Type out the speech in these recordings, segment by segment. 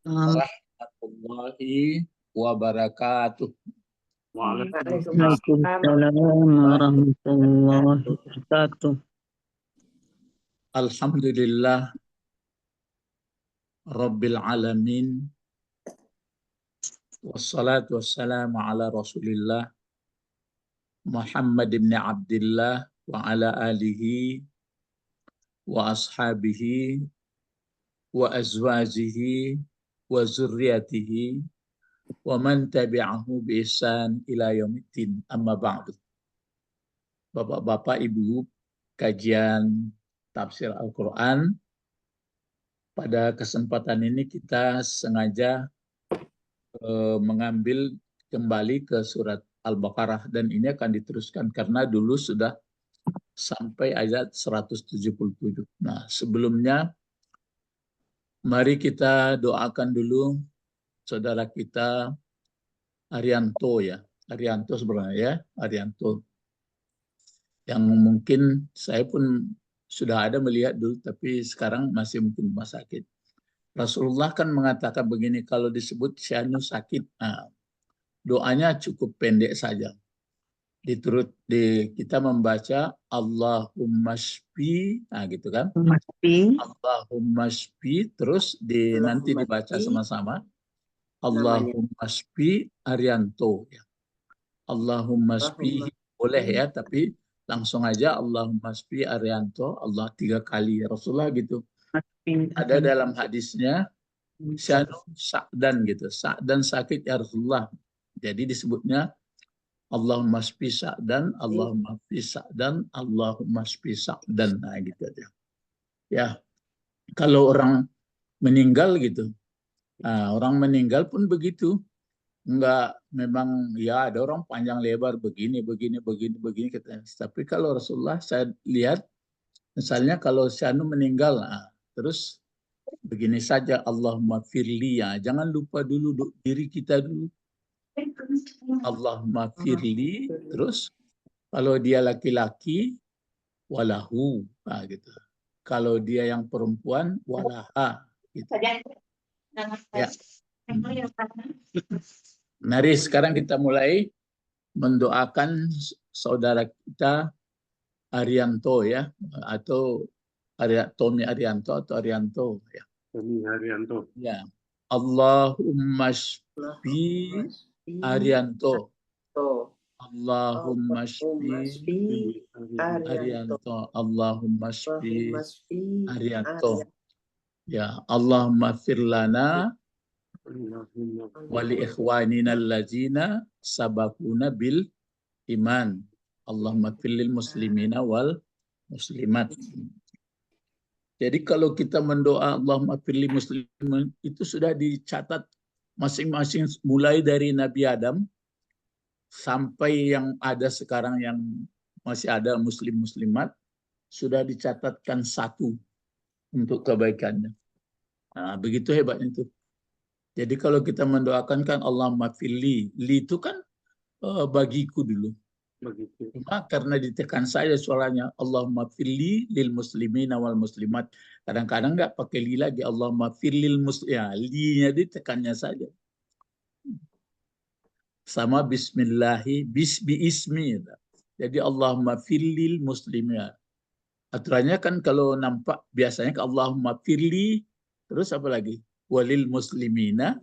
Warahmatullahi wabarakatuh. Waalaikumsalam warahmatullahi wabarakatuh. Alhamdulillah Rabbil alamin. Wassalatu wassalamu ala Rasulillah Muhammad ibn Abdullah wa ala alihi wa ashabihi wa azwajihi wa zurriyatihi wa man tabi'ahu bi ihsan ila yaumiddin. Amma ba'du. Bapak-bapak, Ibu, kajian tafsir Al-Quran. Pada kesempatan ini kita sengaja mengambil kembali ke surat Al-Baqarah, dan ini akan diteruskan karena dulu sudah sampai ayat 177. Nah, sebelumnya mari kita doakan dulu saudara kita Arianto ya. Arianto sebenarnya ya, Arianto. Yang mungkin saya pun sudah ada melihat dulu, tapi sekarang masih mungkin rumah sakit. Rasulullah kan mengatakan begini, kalau disebut syanu sakit, nah, doanya cukup pendek saja. Kita membaca Allahumma shfi, nah gitu kan? Allahumma shfi, terus nanti dibaca sama-sama Allahumma shfi Arianto ya. Allahumma shfi boleh ya, tapi langsung aja Allahumma shfi Arianto, Allah 3 kali Rasulullah gitu. Ada dalam hadisnya syanu sa'dan gitu. Sa'dan sakit ya Rasulullah. Jadi disebutnya Allahumma shfi sa'dan, Allahumma shfi sa'dan, Allahumma shfi sa'dan. Nah gitu aja. Ya, kalau orang meninggal gitu. Nah, orang meninggal pun begitu. Enggak, memang ya ada orang panjang lebar begini katanya. Tapi kalau Rasulullah saya lihat misalnya kalau syanu meninggal, nah, terus begini saja Allahumma firli, ya. Jangan lupa dulu diri kita dulu. Allahumma firli, terus kalau dia laki-laki walahu, nah, gitu. Kalau dia yang perempuan walaha, gitu. Ya. Mari sekarang kita mulai mendoakan saudara kita Arianto ya, atau Tommy Arianto atau Arianto ya. Tommy Arianto. Ya. Allahumma shfi Arianto. Allahumma shfi Arianto. Allahumma shfi Arianto. Ya, Allahumma fir lana wa li ikhwanina allazina sabaquna bil iman. Allahumma fir lil muslimina wal muslimat. Jadi kalau kita mendoa Allahumma fir lil muslimin, itu sudah dicatat masing-masing mulai dari Nabi Adam sampai yang ada sekarang yang masih ada muslim-muslimat, sudah dicatatkan 1 untuk kebaikannya. Nah, begitu hebatnya itu. Jadi kalau kita mendoakan kan Allahumma firli, li itu kan bagiku dulu. Begitu. Cuma karena ditekan saja suaranya Allahumma firli lil muslimin wal muslimat. Kadang-kadang nggak pakai li lagi, Allahumma firlil muslim, ya, li-nya ditekannya saja. Sama bismillahi, bi ismi. Jadi Allahumma firlil muslimin. Aturannya kan kalau nampak biasanya Allahumma firli, terus apa lagi? Walil muslimina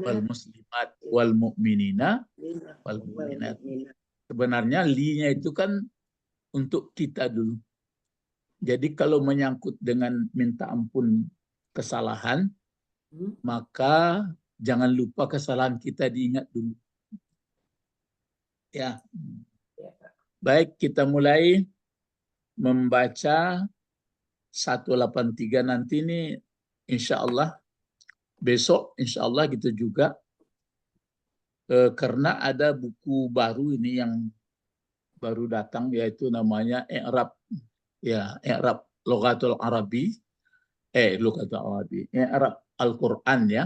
wal muslimat wal mu'minina wal mu'minat. Sebenarnya li-nya itu kan untuk kita dulu. Jadi kalau menyangkut dengan minta ampun kesalahan, maka jangan lupa kesalahan kita diingat dulu. Ya. Baik, kita mulai membaca 183 nanti ini insya Allah. Besok insya Allah gitu juga. Karena ada buku baru ini yang baru datang, yaitu namanya I'rab. Ya, I'rab Lughatul Arabi. Lughatul Arabi. I'rab Al-Quran ya.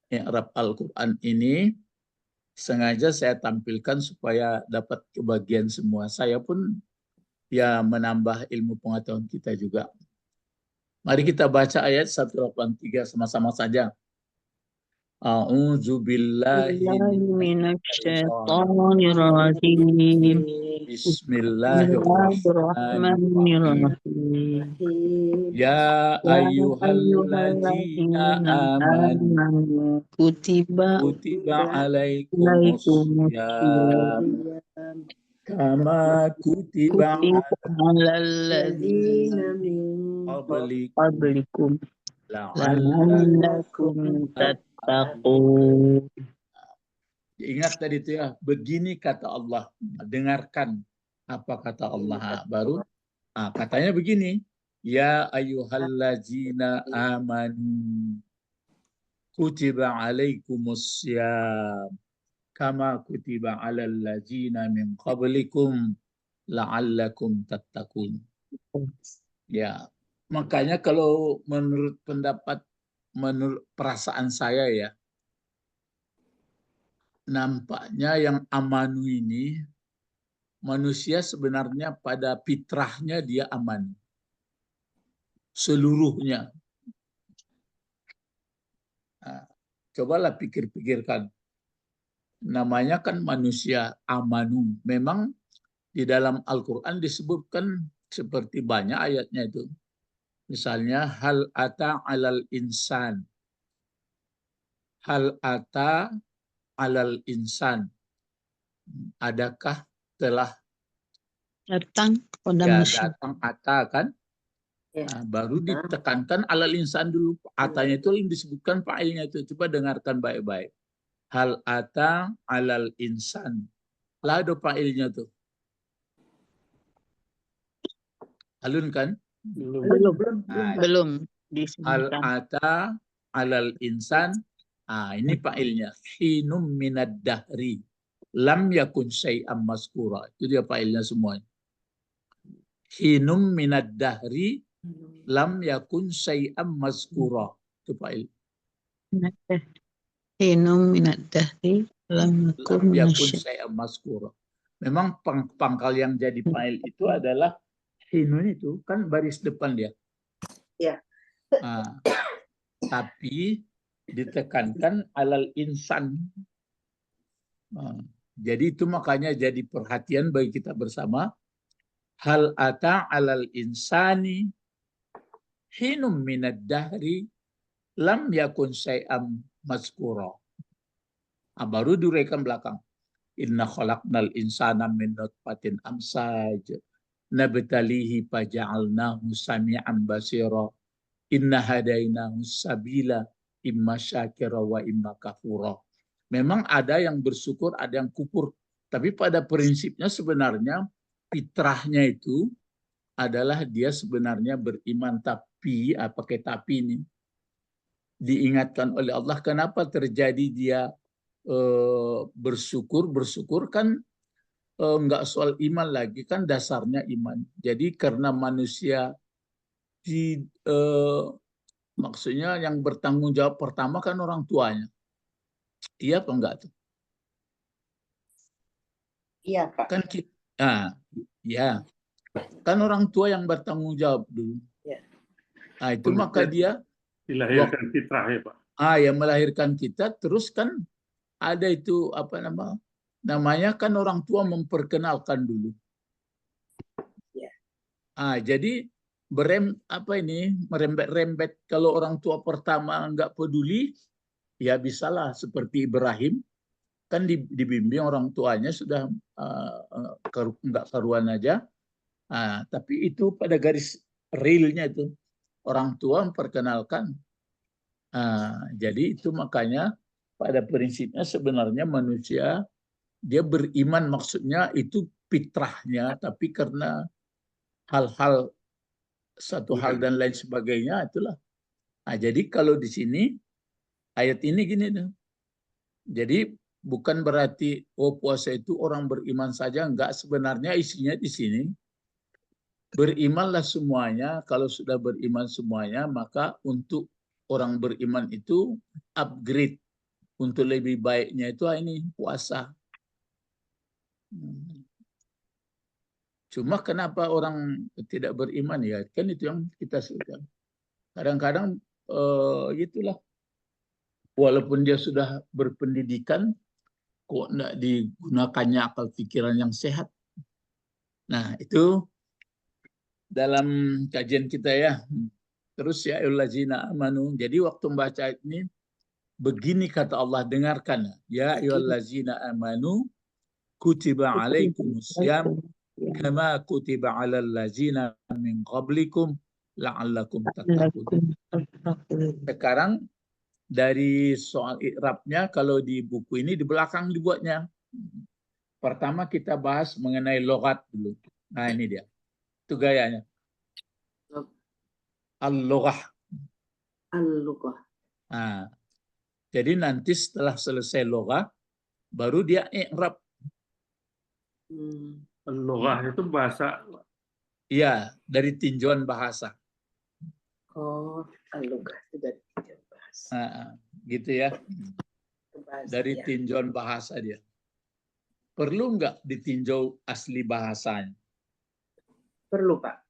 I'rab Al-Quran ini sengaja saya tampilkan supaya dapat kebagian semua. Saya pun ya menambah ilmu pengetahuan kita juga. Mari kita baca ayat 183 sama-sama saja. A'udzu billahi minasyaitonir rajim. Bismillahirrahmanirrahim. Ya ayyuhalladzina amanu kutiba alaikumussyam kama kutiba alal ladzina min qablikum la'allakum tattaqun. Ingat tadi itu ya, begini kata Allah. Dengarkan apa kata Allah. Baru katanya begini, ya ayyuhalladzina amanu kutiba alaikumussyam kama kutiba alal ladzina min qablikum la'allakum tattaqun. Ya, makanya kalau menurut perasaan saya ya, nampaknya yang amanu ini manusia sebenarnya pada fitrahnya dia aman. Seluruhnya. Nah, cobalah pikir-pikirkan. Namanya kan manusia amanu. Memang di dalam Al-Quran disebutkan seperti banyak ayatnya itu. Misalnya hal ata alal insan. Hal ata alal insan. Adakah telah Datang kepada manusia. datang ata kan? Nah, baru ditekankan alal insan dulu. Atanya itu yang disebutkan fa'ilnya itu. Coba dengarkan baik-baik. Hal ata alal insan. Lah ada fa'ilnya tuh. Alun kan? Belum Hal disebutkan. ata alal insan. Ini fa'ilnya. Hinum minad dahri. Lam yakun syai'am maskura. Itu dia fa'ilnya semuanya. Hinum minad dahri. Lam yakun syai'am maskura. Itu fa'il. Hinum minad dahri lam yakun syai'am maskura. Memang pangkal yang jadi fa'il itu adalah hinun itu kan baris depan dia. Ya. Tapi ditekankan alal insan. Jadi itu makanya jadi perhatian bagi kita bersama. Hal ata alal insani hinum minad dahri lam yakun syai'am maskura. Baru direkam belakang. Inna khalaqnal insana min nutfatin amsaj nabtalihi faja'alnahu sami'an basira inna hadainahu sabila imma syakira wa imma kafura. Memang ada yang bersyukur, ada yang kufur, tapi pada prinsipnya sebenarnya fitrahnya itu adalah dia sebenarnya beriman, tapi pakai tapi ini diingatkan oleh Allah kenapa terjadi dia bersyukur kan enggak soal iman lagi, kan dasarnya iman. Jadi karena manusia maksudnya yang bertanggung jawab pertama kan orang tuanya. Iya apa enggak tuh? Iya, Pak. Kan kita, ya. Kan orang tua yang bertanggung jawab dulu. Ya. Itu maka dia dilahirkan fitrah ya, Pak. Yang melahirkan kita, terus kan ada itu apa namanya kan orang tua memperkenalkan dulu. Ya. Jadi merembet-rembet kalau orang tua pertama nggak peduli, ya bisalah seperti Ibrahim kan dibimbing orang tuanya sudah nggak karuan aja. Tapi itu pada garis realnya itu orang tua memperkenalkan. Jadi itu makanya pada prinsipnya sebenarnya manusia dia beriman, maksudnya itu fitrahnya, tapi karena hal-hal satu hal dan lain sebagainya itulah. Jadi kalau di sini ayat ini gini tuh. Jadi bukan berarti puasa itu orang beriman saja, enggak, sebenarnya isinya di sini berimanlah semuanya. Kalau sudah beriman semuanya, maka untuk orang beriman itu upgrade untuk lebih baiknya itu ini puasa. Cuma kenapa orang tidak beriman ya? Kan itu yang kita sebutkan. Kadang-kadang itulah, walaupun dia sudah berpendidikan, kok enggak digunakannya akal pikiran yang sehat. Nah, itu dalam kajian kita ya. Terus ya ayyuhallazina amanu. Jadi waktu membaca ini begini kata Allah, dengarkan. Ya ayyuhallazina amanu kutiba alaikumusiyam kama kutiba alal ladzina min qablikum la'allakum tattaqun. Sekarang dari soal i'rabnya, kalau di buku ini di belakang dibuatnya. Pertama kita bahas mengenai logat dulu. Nah ini dia. Itu gayanya. Al-lughah. Al-lughah. Nah, jadi nanti setelah selesai loghah, baru dia i'rab. Al-lughah itu bahasa. Iya, dari tinjauan bahasa. Oh, al-lughah itu dari tinjauan bahasa. Gitu ya. Dari tinjauan bahasa dia. Perlu nggak ditinjau asli bahasanya? Perlu, Pak.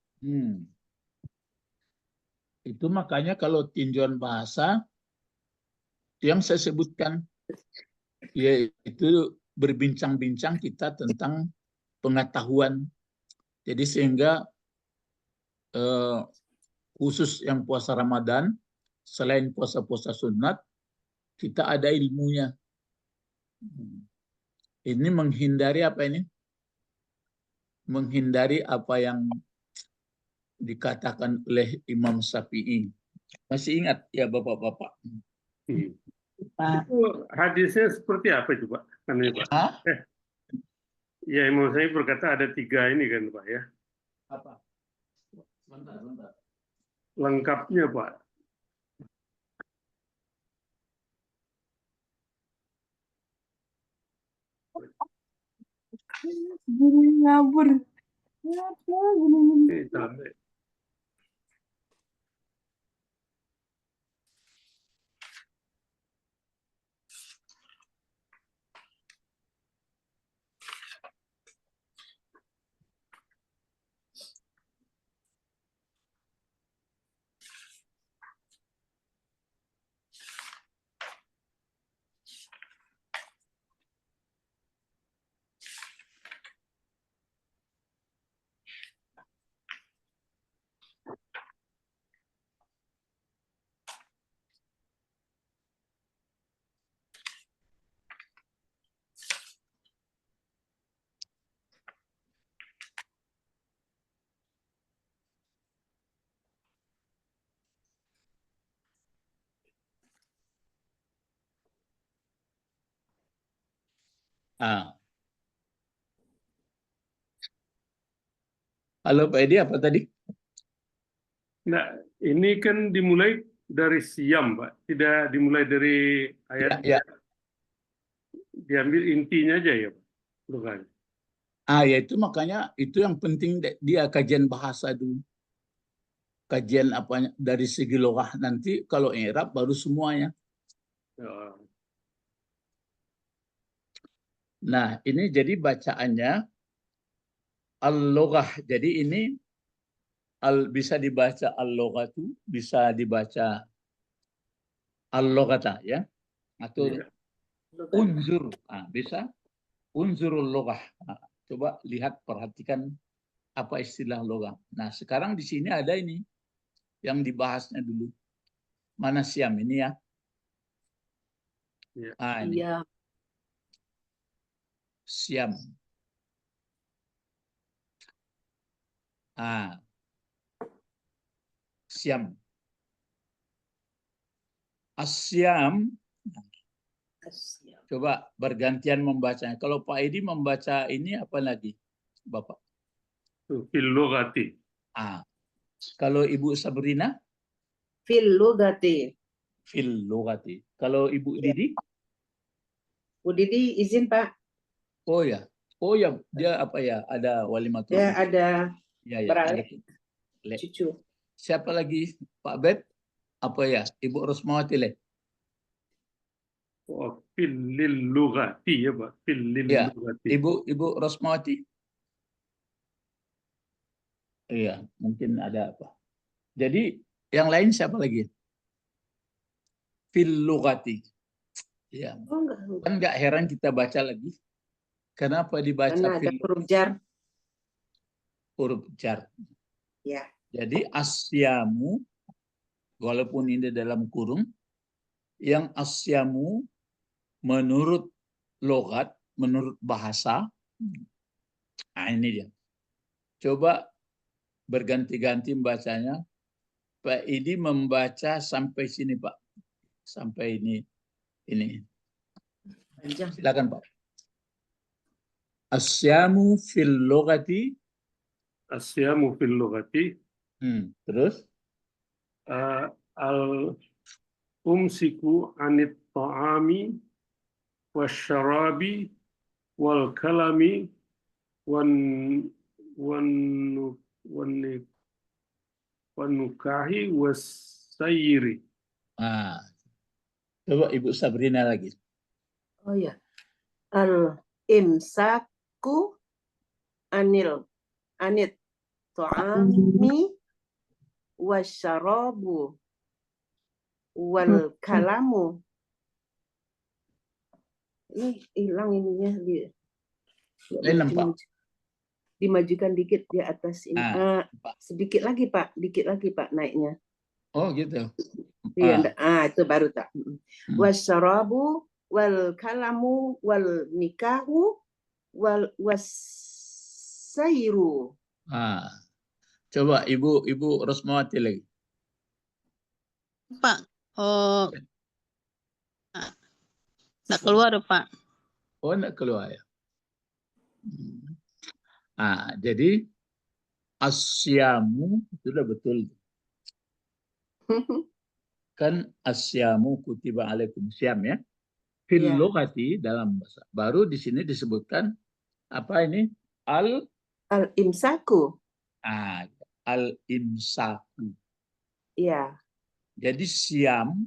Itu makanya kalau tinjauan bahasa yang saya sebutkan, yaitu berbincang-bincang kita tentang pengetahuan. Jadi sehingga khusus yang puasa Ramadan, selain puasa-puasa sunat, kita ada ilmunya. Ini menghindari apa ini? Menghindari apa yang dikatakan oleh Imam Syafi'i. Masih ingat ya Bapak-bapak? Hadisnya seperti apa itu Pak? Ya Imam Syafi'i berkata ada 3 ini kan Pak ya? Apa? Bentar. Lengkapnya Pak. Ngabur. Halo Pak Edi, apa tadi? Nah, ini kan dimulai dari siam, Pak. Tidak dimulai dari ayat. Ya. Diambil intinya aja ya, Pak. Bukan. Ya itu makanya itu yang penting dia kajian bahasa dulu. Kajian apanya dari segi loghah, nanti kalau i'rab baru semuanya. Nah, ini jadi bacaannya al-loghah. Jadi ini bisa dibaca al-loghatu, bisa dibaca al-loghata ya. Atau unzur. Bisa unzurul loghah. Coba lihat, perhatikan apa istilah loghah. Nah, sekarang di sini ada ini yang dibahasnya dulu. Mana siam ini ya? Ini. Siam. Siam. Asyam. Coba bergantian membacanya. Kalau Pak Edi membaca ini apa lagi, Bapak? Fil lughati. Kalau Ibu Sabrina? Fil lughati. Fil lughati. Kalau Ibu Didi? Bu Didi izin Pak. Oh ya, dia apa ya? Ada walimatul. Ya ada. Ya, ada cucu. Siapa lagi? Pak Beb? Apa ya? Ibu Rosmawati le? Fil lughati ya Pak. Fil lughati. Ibu Rosmawati? Iya, mungkin ada apa. Jadi Yang lain siapa lagi? Fil lughati. Ya. Oh, enggak. Kan nggak heran kita baca lagi. Kenapa dibaca Karena ada fil huruf jar. huruf jar? Ya. Jadi asyamu, walaupun ini dalam kurung, yang asyamu menurut logat, menurut bahasa, nah ini dia. Coba berganti-ganti membacanya. Pak Idi membaca sampai sini, Pak. Sampai ini. Panjang. Silakan, Pak. Asyamu fil lugati. Asyamu fil lughati Terus? al-umsiku anit ta'ami wasyarabi wal kalami wan wan wan wanukahi wasairi. Nah, coba Ibu Sabrina lagi. Oh ya. Al-imsaku anit ta'ami wasyarabu wal kalamu. Ini hilang ininya dimajukan dikit di atas ini. Sedikit lagi Pak, dikit lagi Pak naiknya. Oh gitu. Iya, itu baru tak. Wasyarabu wal kalamu wal nikahu wal wasairu. Coba Ibu Rosmawati lagi. Pak, nggak keluar Pak. Oh, nggak keluar ya. Jadi asyamu sudah betul. Kan asyamu kutiba alaikum syam ya. Fil lughati dalam bahasa. Baru di sini disebutkan apa ini? Al-imsaku. Al-imsaku. Iya. Jadi siam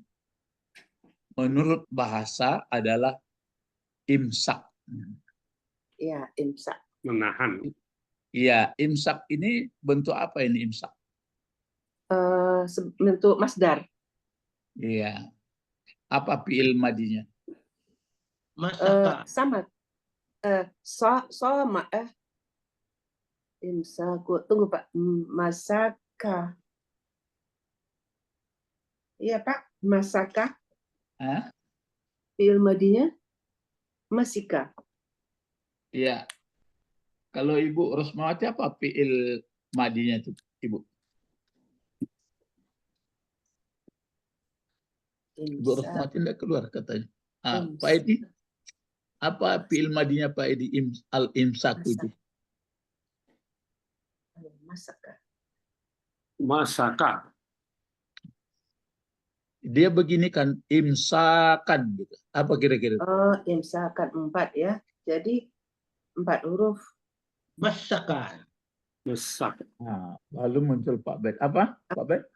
menurut bahasa adalah imsak. Iya, imsak. Menahan. Iya, imsak ini bentuk apa ini imsak? Bentuk masdar. Iya. Apa fi'il madinya? Sama. Imsaku. Tunggu Pak. Masaka. Iya Pak. Masaka. Fi'il madinya masika. Iya. Kalau Ibu Rosmawati apa fi'il madinya itu, Ibu? Ibu Rosmawati tidak keluar katanya. Pak Edi, apa fi'il madinya Pak Edi al-imsaku itu? Masaka. Dia begini kan, imsakan gitu. Apa kira-kira? Imsakan 4 ya. Jadi 4 huruf. Masaka. Masaka. Lalu muncul Pak Bet. Apa? Pak Bet?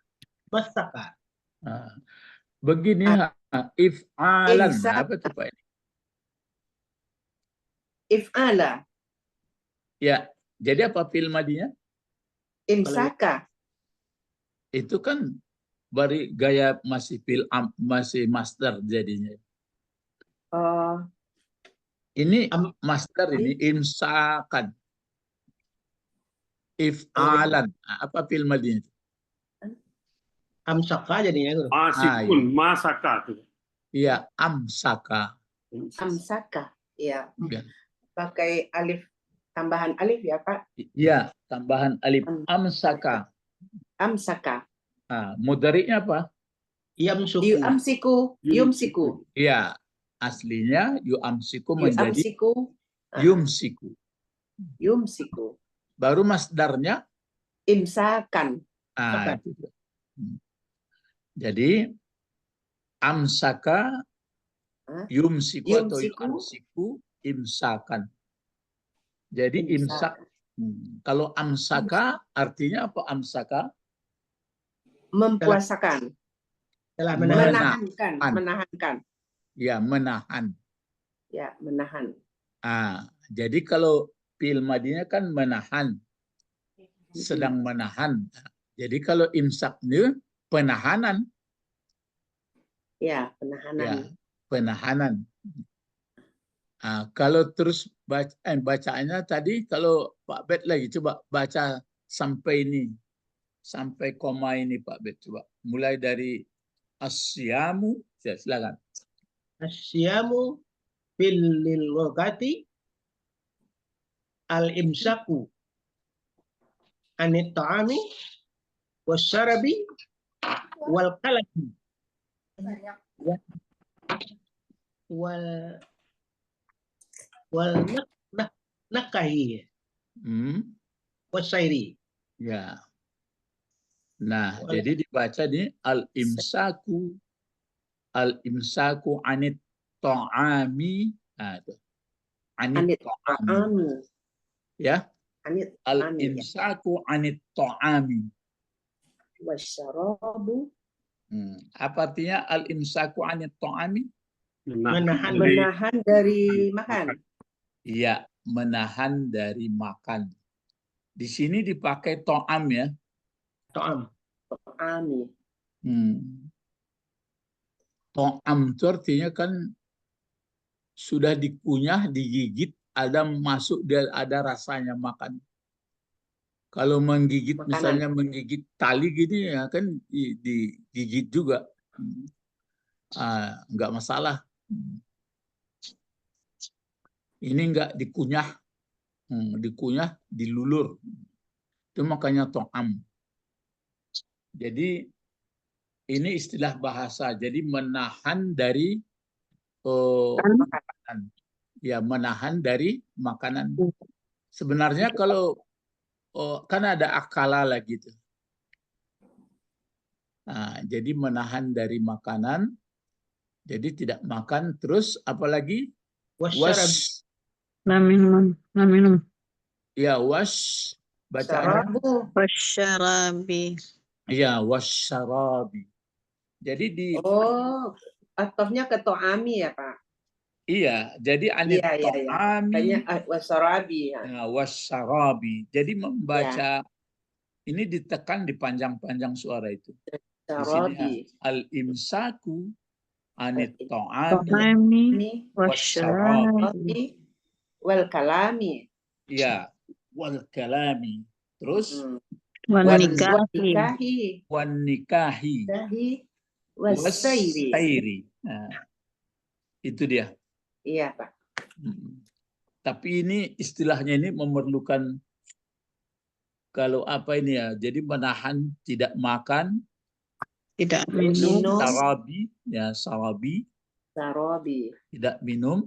Masaka. Begini, if'alan. Apa itu Pak ini? If'ala. Ya, jadi apa fi'il madinya? Imsaka. Itu kan bari gaya masih masih master jadinya. Ini master ini imsakan. If'alan. Apa fi'il madinya? Amsaka jadinya. Asikun, masaka. Iya, amsaka. Amsaka. Iya. Pakai alif, tambahan alif ya Pak? Iya, tambahan alif. Amsaka. Amsaka. Mudhari'nya apa? Yu'amsiku. Yumsiku. Iya, aslinya yu'amsiku menjadi yumsiku. Yumsiku. Baru masdarnya imsakan. Jadi amsaka yumsiku atau yu'amsiku imsakan. Jadi imsak. Kalau amsaka artinya apa amsaka? Mempuasakan. Menahankan. Ya, menahan. Ya, menahan. Jadi kalau fi'il madinya kan menahan. Sedang menahan. Jadi kalau imsaknya penahanan. Ya, penahanan. Ya, penahanan. Kalau terus bacaannya tadi, kalau Pak Bet lagi coba baca sampai ini, sampai koma ini Pak Bet coba. Mulai dari asyamu, ya, silakan. Asyamu fil lugati al-imsaku anit ta'ami wasyarabi wal kalami wal nakahi wasairi. Ya. Nah, jadi dibaca nih al-imsaku anit ta'ami. Nah, itu. Anit ta'ami. Ya. Anit Al-imsaku anit ta'ami. wasyarabu. Apa artinya al-imsaku anit ta'ami? Menahan dari makan. Iya, menahan dari makan. Di sini dipakai ta'am ya. Ta'am. Ta'ami. Ta'am itu artinya kan sudah dikunyah, digigit, ada masuk, ada rasanya makan. Kalau menggigit, Makanan. misalnya menggigit tali gini ya kan digigit juga. Enggak masalah. Ini enggak dikunyah. Dikunyah, dilulur. Itu makanya ta'am. Jadi ini istilah bahasa. Jadi menahan dari makanan. Ya, menahan dari makanan. Sebenarnya kalau kan ada akala lagi tuh. Jadi menahan dari makanan. Jadi tidak makan. Terus apalagi? Minum. Ya, bacaannya. Wasyarabi. Ya, wasyarabi. Jadi atofnya ke to'ami ya Pak? Iya, jadi anit to'ami. Wasyarabi. Ya, wasyarabi. Jadi membaca ini ditekan di panjang-panjang suara itu. Di sini al-imsaku anit to'ami wasyarabi wal kalami. Ya, wal kalami. Terus wan nikahi wasairi. Itu dia. Iya Pak. Tapi ini istilahnya ini memerlukan kalau apa ini ya, jadi menahan tidak makan, tidak minum, sarabi, tidak minum,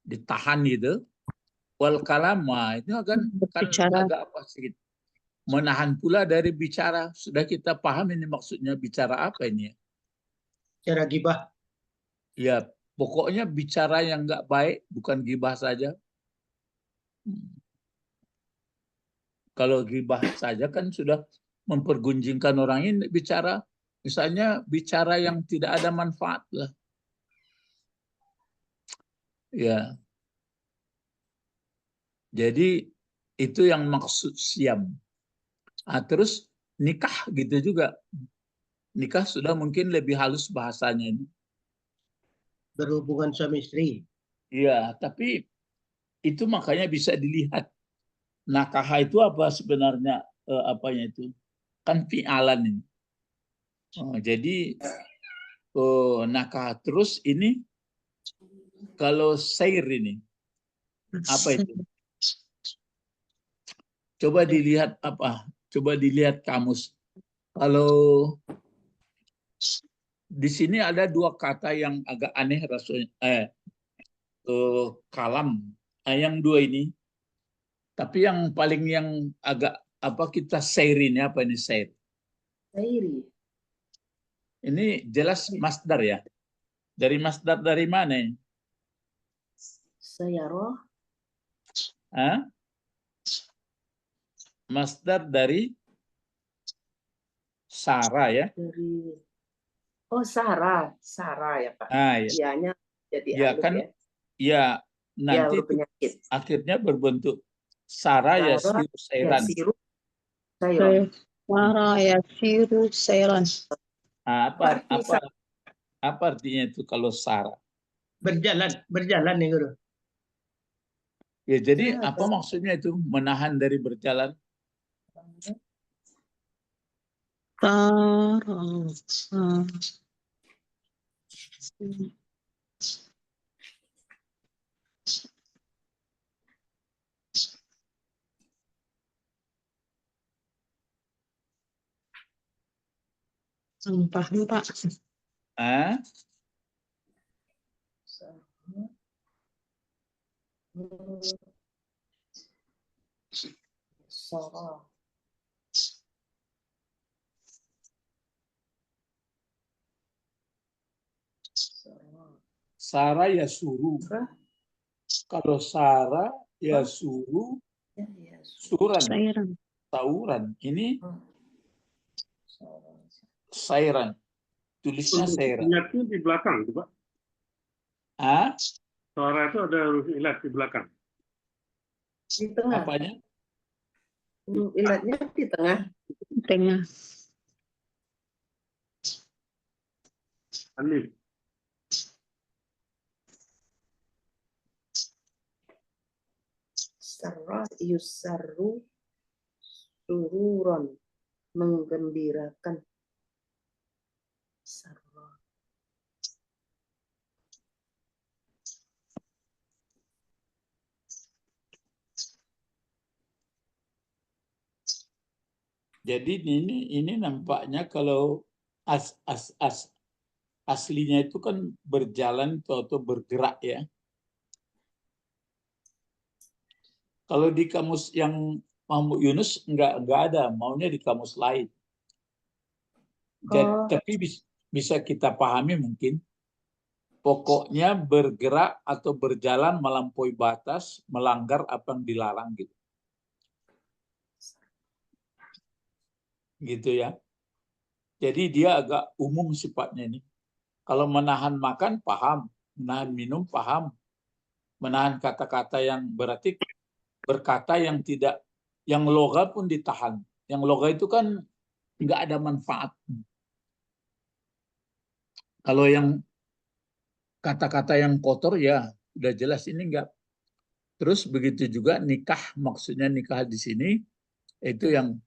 ditahan gitu. Wal kalama itu kan agak apa sedikit. Menahan pula dari bicara. Sudah kita paham ini maksudnya bicara apa ini ya? Bicara gibah. Ya, pokoknya bicara yang nggak baik, bukan gibah saja. Kalau gibah saja kan sudah mempergunjingkan orang ini bicara. Misalnya bicara yang tidak ada manfaat lah. Ya. Jadi itu yang maksud siam. Terus nikah gitu juga. Nikah sudah mungkin lebih halus bahasanya ini. Berhubungan suami istri. Iya, tapi itu makanya bisa dilihat. Nakah itu apa sebenarnya apanya itu? Kan fi'alan ini. Jadi nakah terus ini kalau sair ini apa itu? Coba dilihat apa? Coba dilihat kamus. Kalau di sini ada dua kata yang agak aneh rasanya. Kalam. Yang dua ini. Tapi yang paling yang agak apa kita sair ini apa ini sair? Sairi. Ini jelas masdar ya. Dari masdar dari mana ini? Sayaroh. Masdar dari Sara ya. Sara ya Pak. Ya. Ianya jadi ya alif kan ya. Ya nanti akhirnya berbentuk Sara ya siru sairan. Siru. Sayron. Sara yasiru sairan. Nah, apa Apa arti apa artinya itu kalau sara? Berjalan nih guru. Ya, jadi Ya, apa maksudnya itu menahan dari berjalan? Sara. Paham, Pak. Ah, Sara. sara ya suruh. Kalau sara ya suruh suran, Sairan. tawuran. Ini sairan. Tulisnya Huruf sairan. ilatnya di belakang, tuh, Pak. Ah, Suara itu ada huruf ilat di belakang. Di tengah. apanya? Huruf ilatnya di tengah. Tengah. Alif. Sarra yusarru sururon. Menggembirakan. Sarra. Jadi ini nampaknya kalau aslinya itu kan berjalan atau bergerak ya. Kalau di kamus yang Mahmud Yunus nggak ada, maunya di kamus lain. Tapi bisa kita pahami mungkin. Pokoknya bergerak atau berjalan melampaui batas, melanggar apa yang dilarang gitu. Gitu ya. Jadi dia agak umum sifatnya ini. Kalau menahan makan paham, menahan minum paham, menahan kata-kata yang berarti berkata yang tidak, yang loga pun ditahan. Yang loga itu kan nggak ada manfaat. Kalau yang kata-kata yang kotor ya udah jelas ini enggak. Terus begitu juga nikah, maksudnya nikah di sini itu yang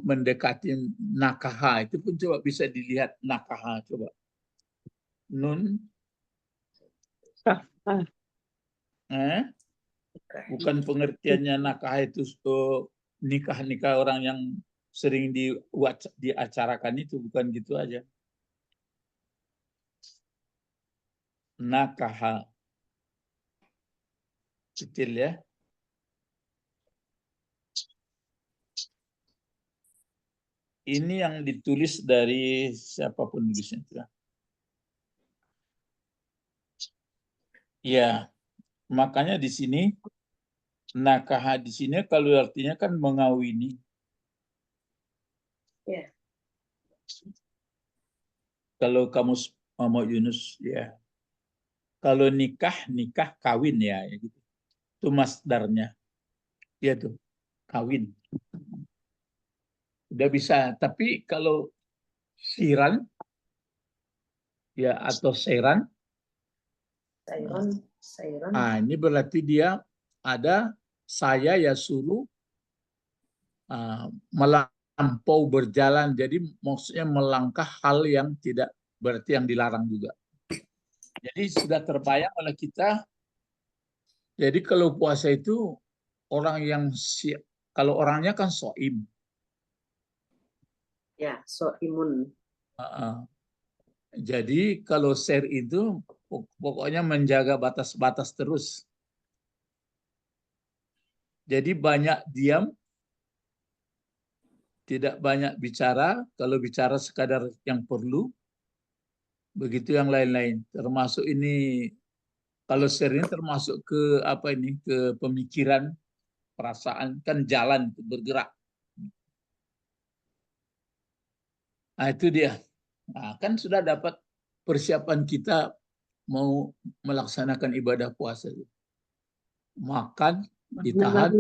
mendekati nakaha itu pun coba bisa dilihat nakaha coba. Nun bukan pengertiannya nakaha itu nikah orang yang sering diacarakan itu, bukan gitu aja. Nakaha kecil ya. Ini yang ditulis dari siapapun nulisnya itu. Ya, makanya di sini nakaha di sini kalau artinya kan mengawini. Ya. Kalau kamus Muhammad Yunus ya. Kalau nikah kawin ya gitu. Itu masdarnya. Ya tuh, kawin. Udah bisa, tapi kalau siran ya atau seran, Sairan. ini berarti dia ada saya ya suruh melampau berjalan, jadi maksudnya melangkah hal yang tidak berarti yang dilarang juga. Jadi sudah terbayang oleh kita. Jadi kalau puasa itu orang yang kalau orangnya kan soim. Ya, soimun. Jadi kalau share itu pokoknya menjaga batas-batas terus. Jadi banyak diam, tidak banyak bicara. Kalau bicara sekadar yang perlu, begitu yang lain-lain. Termasuk ini, kalau share ini termasuk ke apa ini, ke pemikiran, perasaan, kan jalan bergerak. Nah itu dia. Nah, kan sudah dapat persiapan kita mau melaksanakan ibadah puasa. Makan, ditahan,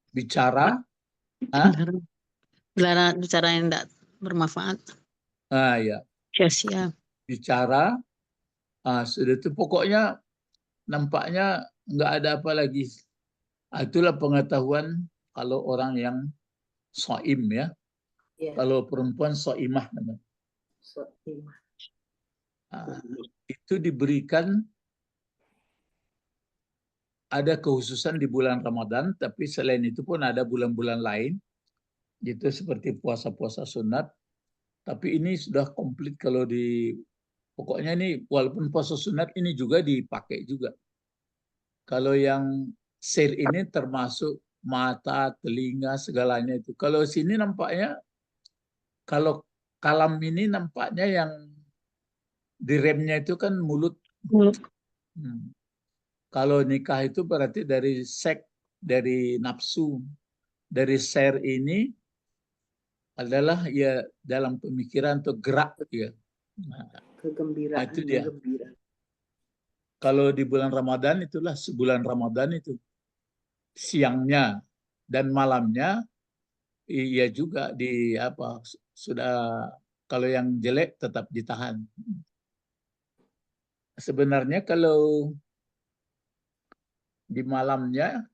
bicara, Hah? Bicara yang tidak bermanfaat. Ah, ya. Sia-sia. Bicara, sudah itu pokoknya nampaknya nggak ada apa lagi. Itulah pengetahuan kalau orang yang soim ya. Ya, Kalau perempuan soimah namanya. soimah. Itu diberikan ada kekhususan di bulan Ramadan, tapi selain itu pun ada bulan-bulan lain, gitu seperti puasa-puasa sunat. Tapi ini sudah komplit kalau pokoknya ini walaupun puasa sunat ini juga dipakai juga. Kalau yang sir ini termasuk mata, telinga, segalanya itu. Kalau sini nampaknya, kalau kalam ini nampaknya yang diremnya itu kan mulut. Kalau nikah itu berarti dari seks, dari nafsu, dari share ini adalah ya dalam pemikiran atau gerak ya. Kegembiraan, Itu dia. gembira. Kalau di bulan Ramadan itulah sebulan Ramadan itu siangnya dan malamnya iya juga sudah kalau yang jelek tetap ditahan. Sebenarnya kalau di malamnya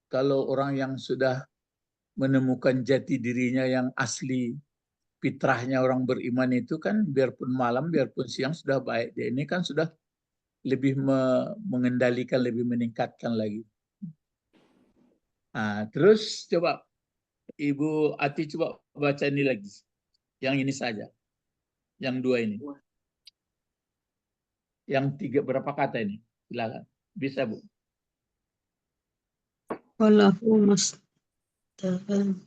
kalau orang yang sudah menemukan jati dirinya yang asli, fitrahnya orang beriman itu kan biarpun malam biarpun siang sudah baik. Dia ini kan sudah lebih mengendalikan, lebih meningkatkan lagi. Terus coba Ibu Ati coba baca ini lagi. Yang ini saja. Yang dua ini. Yang tiga berapa kata ini? Silakan. Bisa, Bu. Walahu masdaran.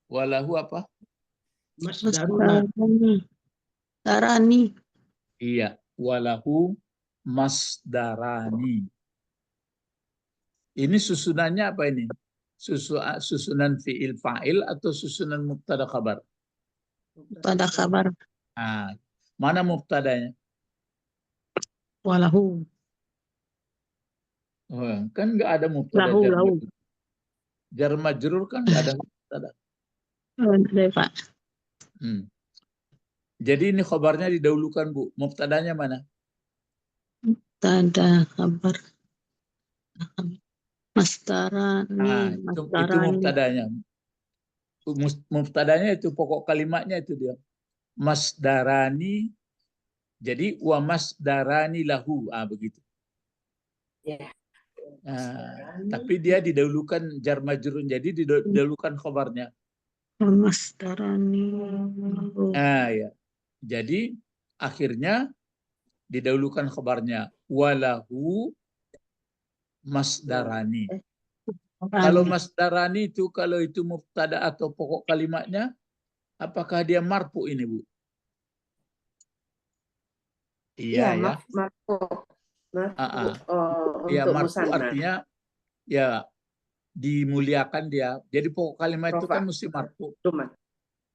Walahu apa? Darani. Iya, walahu masdarani. Ini susunannya apa ini? Susunan fi'il fa'il atau susunan mubtada khabar? Mubtada khabar. Mana mubtadanya? Walahu. Kan nggak ada mubtada. Jar majrur kan nggak ada mubtada. Pak. Jadi ini khabarnya didahulukan, Bu. Mubtadanya mana? Mubtada khabar. Masdarani. Itu mubtadanya. Mubtadanya itu pokok kalimatnya itu dia. Masdarani. Jadi wa masdarani lahu. Begitu. Ya. Tapi dia didahulukan jar majrur. Jadi didahulukan khabarnya. Masdarani lahu. Ya. Jadi akhirnya didahulukan khabarnya walahu masdarani. Kalau masdarani itu kalau itu mubtada atau pokok kalimatnya, apakah dia marfu ini, Bu? Iya ya. Marfu. Ya Untuk marfu artinya ya dimuliakan dia. Jadi pokok kalimat itu kan mesti marfu.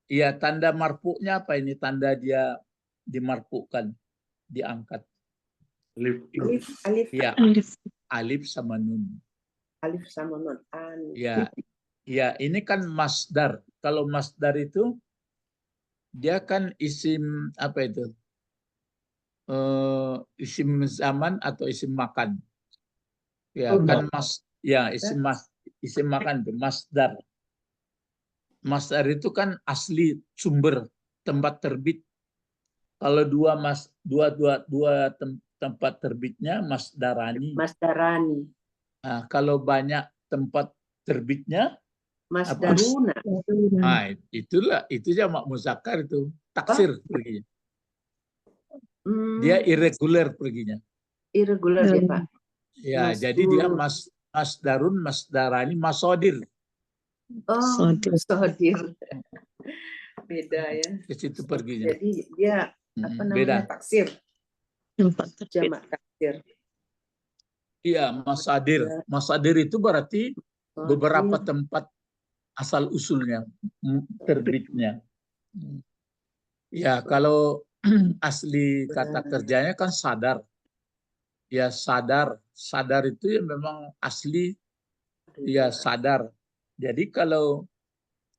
Iya, tanda marfu'nya apa ini? Tanda dia dimarfu'kan, diangkat. Alif. Ya, alif sama nun. Alif sama nun. Ya, ini kan masdar. Kalau masdar itu dia kan isim apa itu? Isim zaman atau isim makan. Ya, kan isim makan itu masdar. Masdar itu kan asli sumber tempat terbit. Kalau dua tempat terbitnya masdarani. Kalau banyak tempat terbitnya masdaruna. Itu jamak muzakkar itu taksir perginya. Dia irregular perginya. Irregular ya, Pak. Ya, jadi dia masdarun, masdarani, masodir. Sodir. Beda ya. Ke situ perginya. Jadi dia apa namanya? Beda. Taksir. Jamak taksir. Iya, masadir. Masadir itu berarti beberapa tempat asal usulnya terbitnya. Ya, kalau asli kata kerjanya kan sadar. Ya sadar. Sadar itu ya memang asli ya sadar. Jadi kalau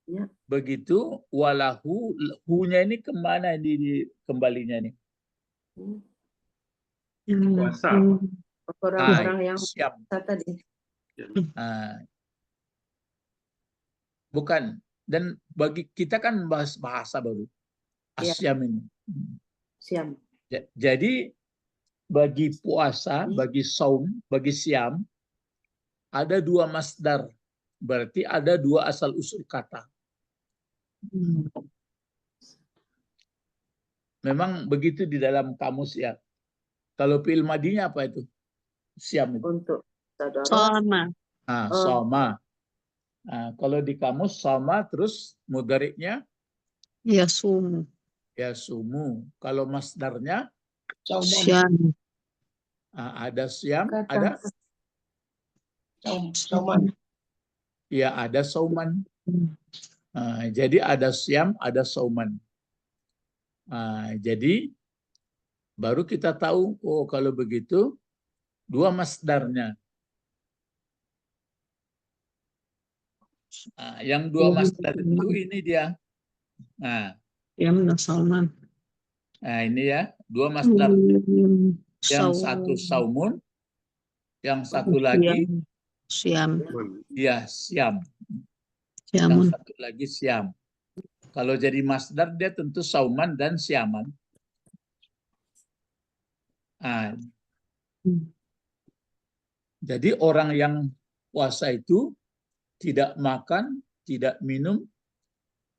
Ya. begitu walahu, hu-nya ini kemana kembalinya nih? Puasa. Orang-orang yang siap. puasa tadi. Bukan. Dan bagi kita kan bahas bahasa baru. Ya. Asyam ini. Siam. Jadi bagi puasa, bagi saum, bagi siam, ada dua masdar. Berarti ada dua asal usul kata. Memang begitu di dalam kamus ya. Kalau fi'il madinya apa itu? Siam itu. Untuk saudara. Sama. Soma. Kalau di kamus sama terus mudhari'nya Yasumu. yasumu. Kalau masdarnya Syam. ada siam, Kata. ada Sauman. ya ada sauman. Jadi ada siam, ada sauman. Jadi baru kita tahu, oh kalau begitu dua masdarnya. Yang dua masdar itu ini dia. Ya Sauman. Ini ya, dua masdar. Yang satu saumun, yang satu lagi Siam. ya siam. Siamun. Yang satu lagi siam. Kalau jadi masdar dia tentu sauman dan siaman. Jadi orang yang puasa itu tidak makan, tidak minum,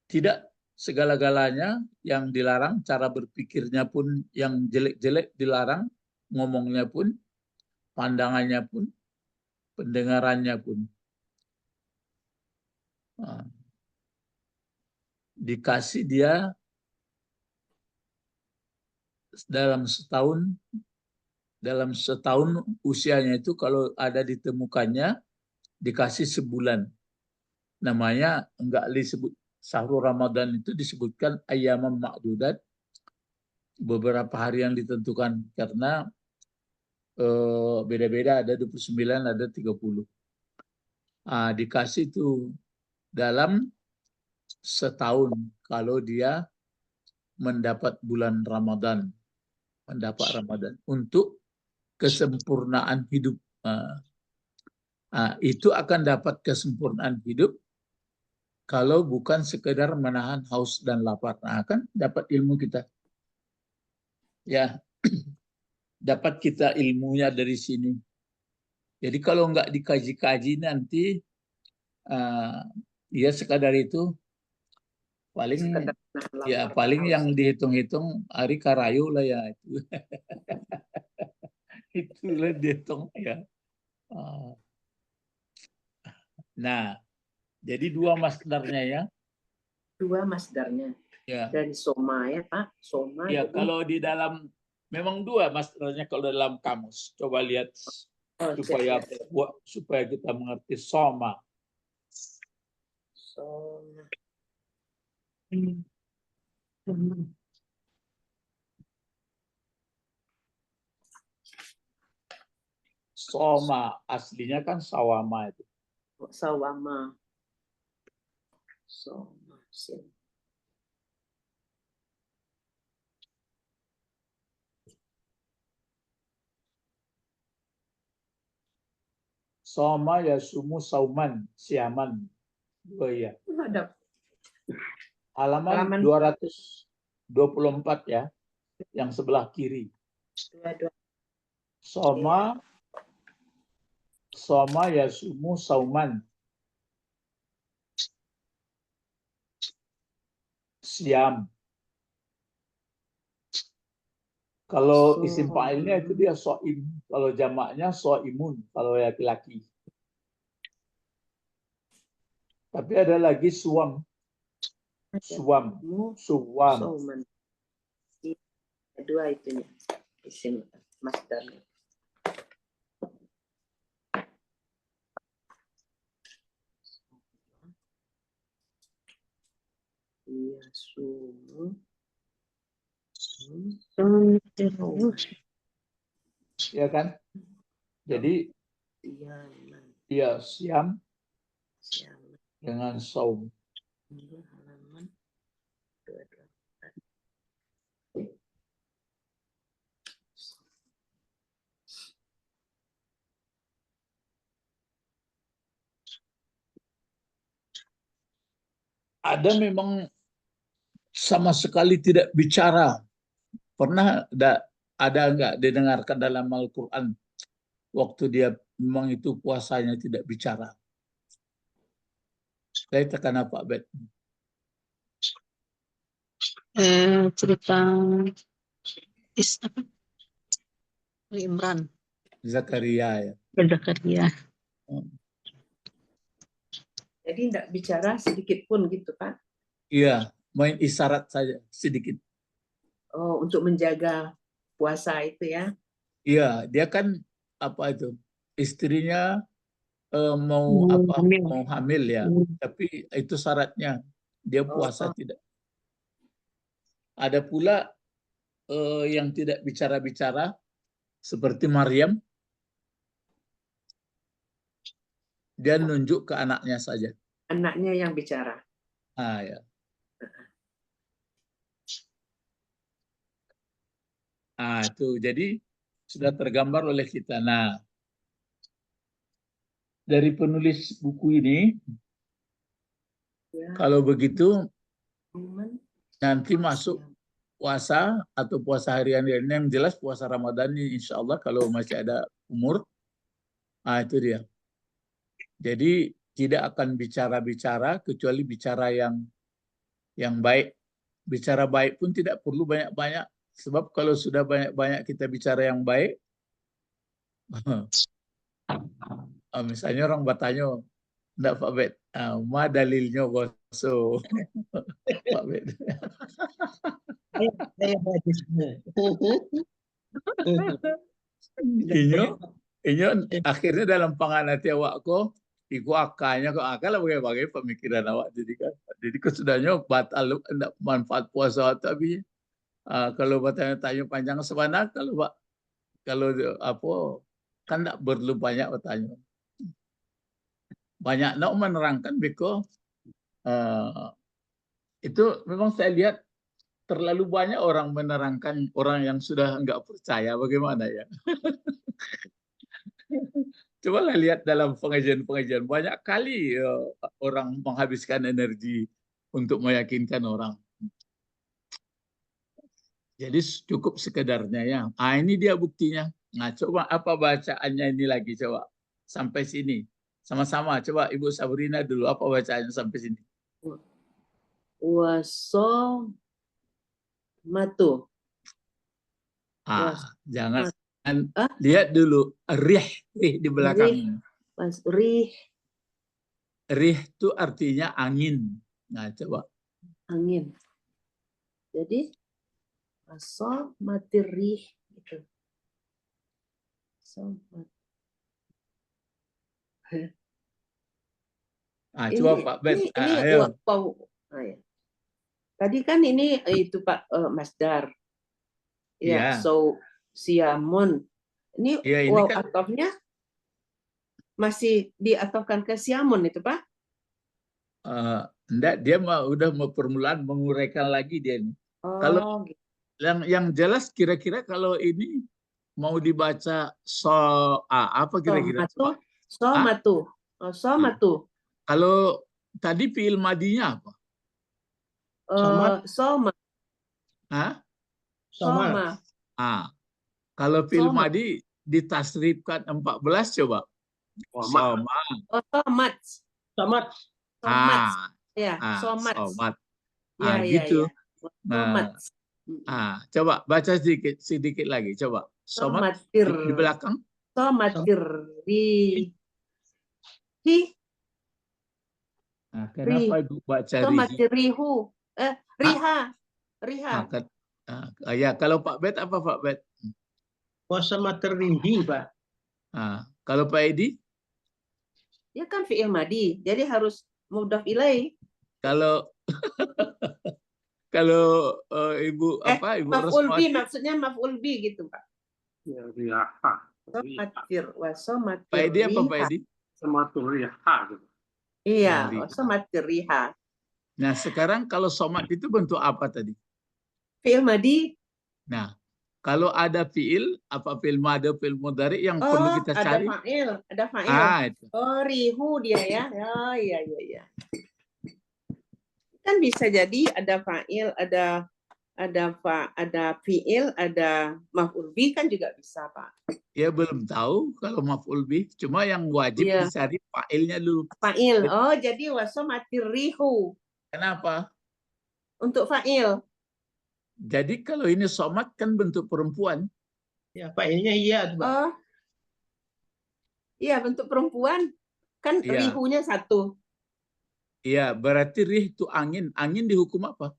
tidak segala-galanya yang dilarang, cara berpikirnya pun yang jelek-jelek dilarang, ngomongnya pun, pandangannya pun, pendengarannya pun. Dikasih dia dalam setahun usianya itu kalau ada ditemukannya dikasih sebulan. Namanya enggak disebut sahur Ramadan itu disebutkan ayyaman ma'dudat, beberapa hari yang ditentukan karena beda-beda, ada 29, ada 30. Dikasih itu dalam setahun kalau dia mendapat bulan Ramadan, mendapat Ramadan untuk kesempurnaan hidup. Itu akan dapat kesempurnaan hidup kalau bukan sekedar menahan haus dan lapar. Kan dapat ilmu kita. Ya, dapat kita ilmunya dari sini. Jadi kalau nggak dikaji-kaji nanti, ya sekadar itu paling yang dihitung-hitung hari karayu lah ya itu. Itulah dihitung ya. Nah, jadi dua masdarnya ya. Dua masdarnya. Ya. Dari soma ya Pak. Soma. Ya, jadi... kalau di dalam memang dua masdarnya kalau dalam kamus. Coba lihat supaya kita mengerti soma. Soma. Soma aslinya kan sawama itu. Sawama. Soma. Soma yasumu sauman, siaman. Oh iya. Halaman 224 ya, yang sebelah kiri. Soma yasumu sauman. Siam. Kalau isim fa'ilnya itu dia so'im. Kalau jamaknya so'imun. Kalau laki-laki. Tapi ada lagi suam. Suam. Dua itunya. Isim masdarnya. Iya, Ya kan? Jadi ya siam dengan saum. Halaman 22. Ada memang sama sekali tidak bicara. Pernah ada nggak didengarkan dalam Al-Quran waktu dia memang itu puasanya tidak bicara? Saya tekan apa, Bet? Cerita apa? Ali Imran, Zakaria ya. Zakaria. Jadi tidak bicara sedikit pun gitu, Pak? Iya, main isyarat saja sedikit. Oh, untuk menjaga puasa itu ya? Iya, dia kan apa itu? Istrinya mau apa? Hamil. Mau hamil ya. Tapi itu syaratnya dia puasa tidak. Ada pula yang tidak bicara-bicara seperti Maryam. Dia nunjuk ke anaknya saja. Anaknya yang bicara. Ah ya. Ah itu jadi sudah tergambar oleh kita. Nah, dari penulis buku ini, Ya. kalau begitu nanti masuk puasa atau puasa harian ini, yang jelas puasa Ramadan ini insya Allah kalau masih ada umur, itu dia. Jadi tidak akan bicara-bicara kecuali bicara yang baik. Bicara baik pun tidak perlu banyak-banyak, sebab kalau sudah banyak-banyak kita bicara yang baik, misalnya orang bertanya, enggak Pak Bet, ma dalilnya boso. Pak Bet. Inyo akhirnya dalam panganati awak ko, iku akanya kok akal bagai pemikiran awak jadi kesudahnya batal enggak manfaat puasa tapi kalau bertanya-tanya panjang sebenarnya kalau apa kan enggak perlu banyak bertanya. Banyak nak menerangkan beko itu memang saya lihat terlalu banyak orang menerangkan orang yang sudah enggak percaya bagaimana ya. Cobalah lihat dalam pengajian-pengajian banyak kali orang menghabiskan energi untuk meyakinkan orang. Jadi cukup sekedarnya ya. Ini dia buktinya. Nah, coba apa bacaannya ini lagi coba sampai sini. Sama-sama coba Ibu Sabrina dulu apa bacaannya sampai sini. Waso matu. Jangan lihat dulu rih di belakang. Rih. Rih itu artinya angin. Nah, coba. Angin. Jadi waso mati rih gitu. Coba Pak Bet. Ayo. Tadi kan ini itu Pak Masdar. Ya, so siamun. Ini wow kan atofnya masih diatofkan ke siamun itu Pak? Enggak, dia udah mau permulaan menguraikan lagi dia ini. Kalau gitu. yang jelas kira-kira kalau ini mau dibaca apa kira-kira? Somatu. Kalau tadi fiil madinya apa? Soma. Soma. Kalau fiil madi ditasrifkan 14 coba. Soma. Somat. Somat. Ya, somat. Somat. Ya, gitu. Somat. Coba baca sedikit lagi coba. Somat di belakang. Somatir kenapa Ibu baca Somatirihu. Riha. Ya, kalau Pak Bet apa Pak Bet? Puasa materihi, Pak. Kalau Pak Edi? Ya kan fi'il madi, jadi harus mudhaf ilaih. Kalau Kalau Ibu Ibu maf'ul bi Rosmawati, maksudnya maf'ul bi gitu, Pak. Ya, riha. Somatir, wasomatir Pak Edi apa Pak riha. Edi? Sama tuh riha gitu. Iya, Riha. wasomatir riha. Nah, sekarang kalau somat itu bentuk apa tadi? Fi'il madi. Nah, kalau ada fiil, apa fiil madi, fiil mudhari yang perlu Oh, kita ada cari? fa'il, ada fa'il. Itu. Oh, rihu dia ya. Oh, iya. Kan bisa jadi ada fa'il, ada fi'il, ada maf'ul bi kan juga bisa, Pak. Ya belum tahu kalau maf'ul bih, cuma yang wajib Iya. dicari fa'ilnya dulu. Fa'il. Oh, jadi wasomatir rihu Kenapa? untuk fa'il. Jadi kalau ini somat kan bentuk perempuan. Ya, fa'ilnya iya, Pak. Oh. Iya, bentuk perempuan. Kan Iya. rihunya satu. Iya, berarti rih itu angin. Angin dihukum apa?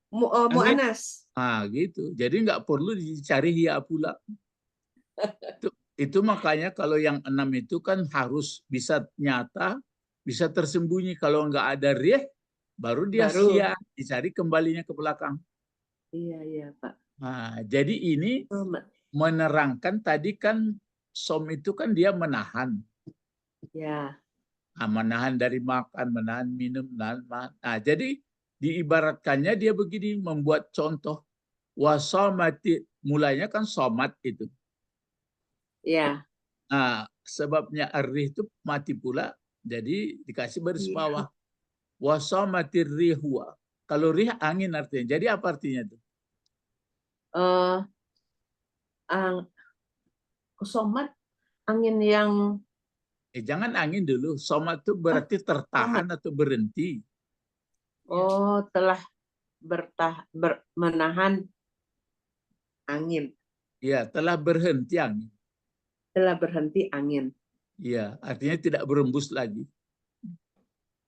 Mu'anas. Gitu. Jadi nggak perlu dicari hiya pula. Itu makanya kalau yang 6 itu kan harus bisa nyata, bisa tersembunyi. Kalau nggak ada rih, baru dia sia, dicari kembalinya ke belakang. Iya, Pak. Nah, jadi ini menerangkan tadi kan som itu kan dia menahan. Ya. Menahan dari makan, menahan minum, menahan. Nah, jadi diibaratkannya dia begini, membuat contoh. Wasomati, mulainya kan somat itu. Ya. Nah, sebabnya arih itu mati pula, jadi dikasih baris bawah. Wasomati rihwa. Kalau rih angin artinya. Jadi apa artinya itu? Somat angin yang Jangan angin dulu. Somat itu berarti tertahan atau berhenti. Oh, telah menahan angin. Ya, telah berhenti angin. Telah berhenti angin. Ya, artinya tidak berembus lagi.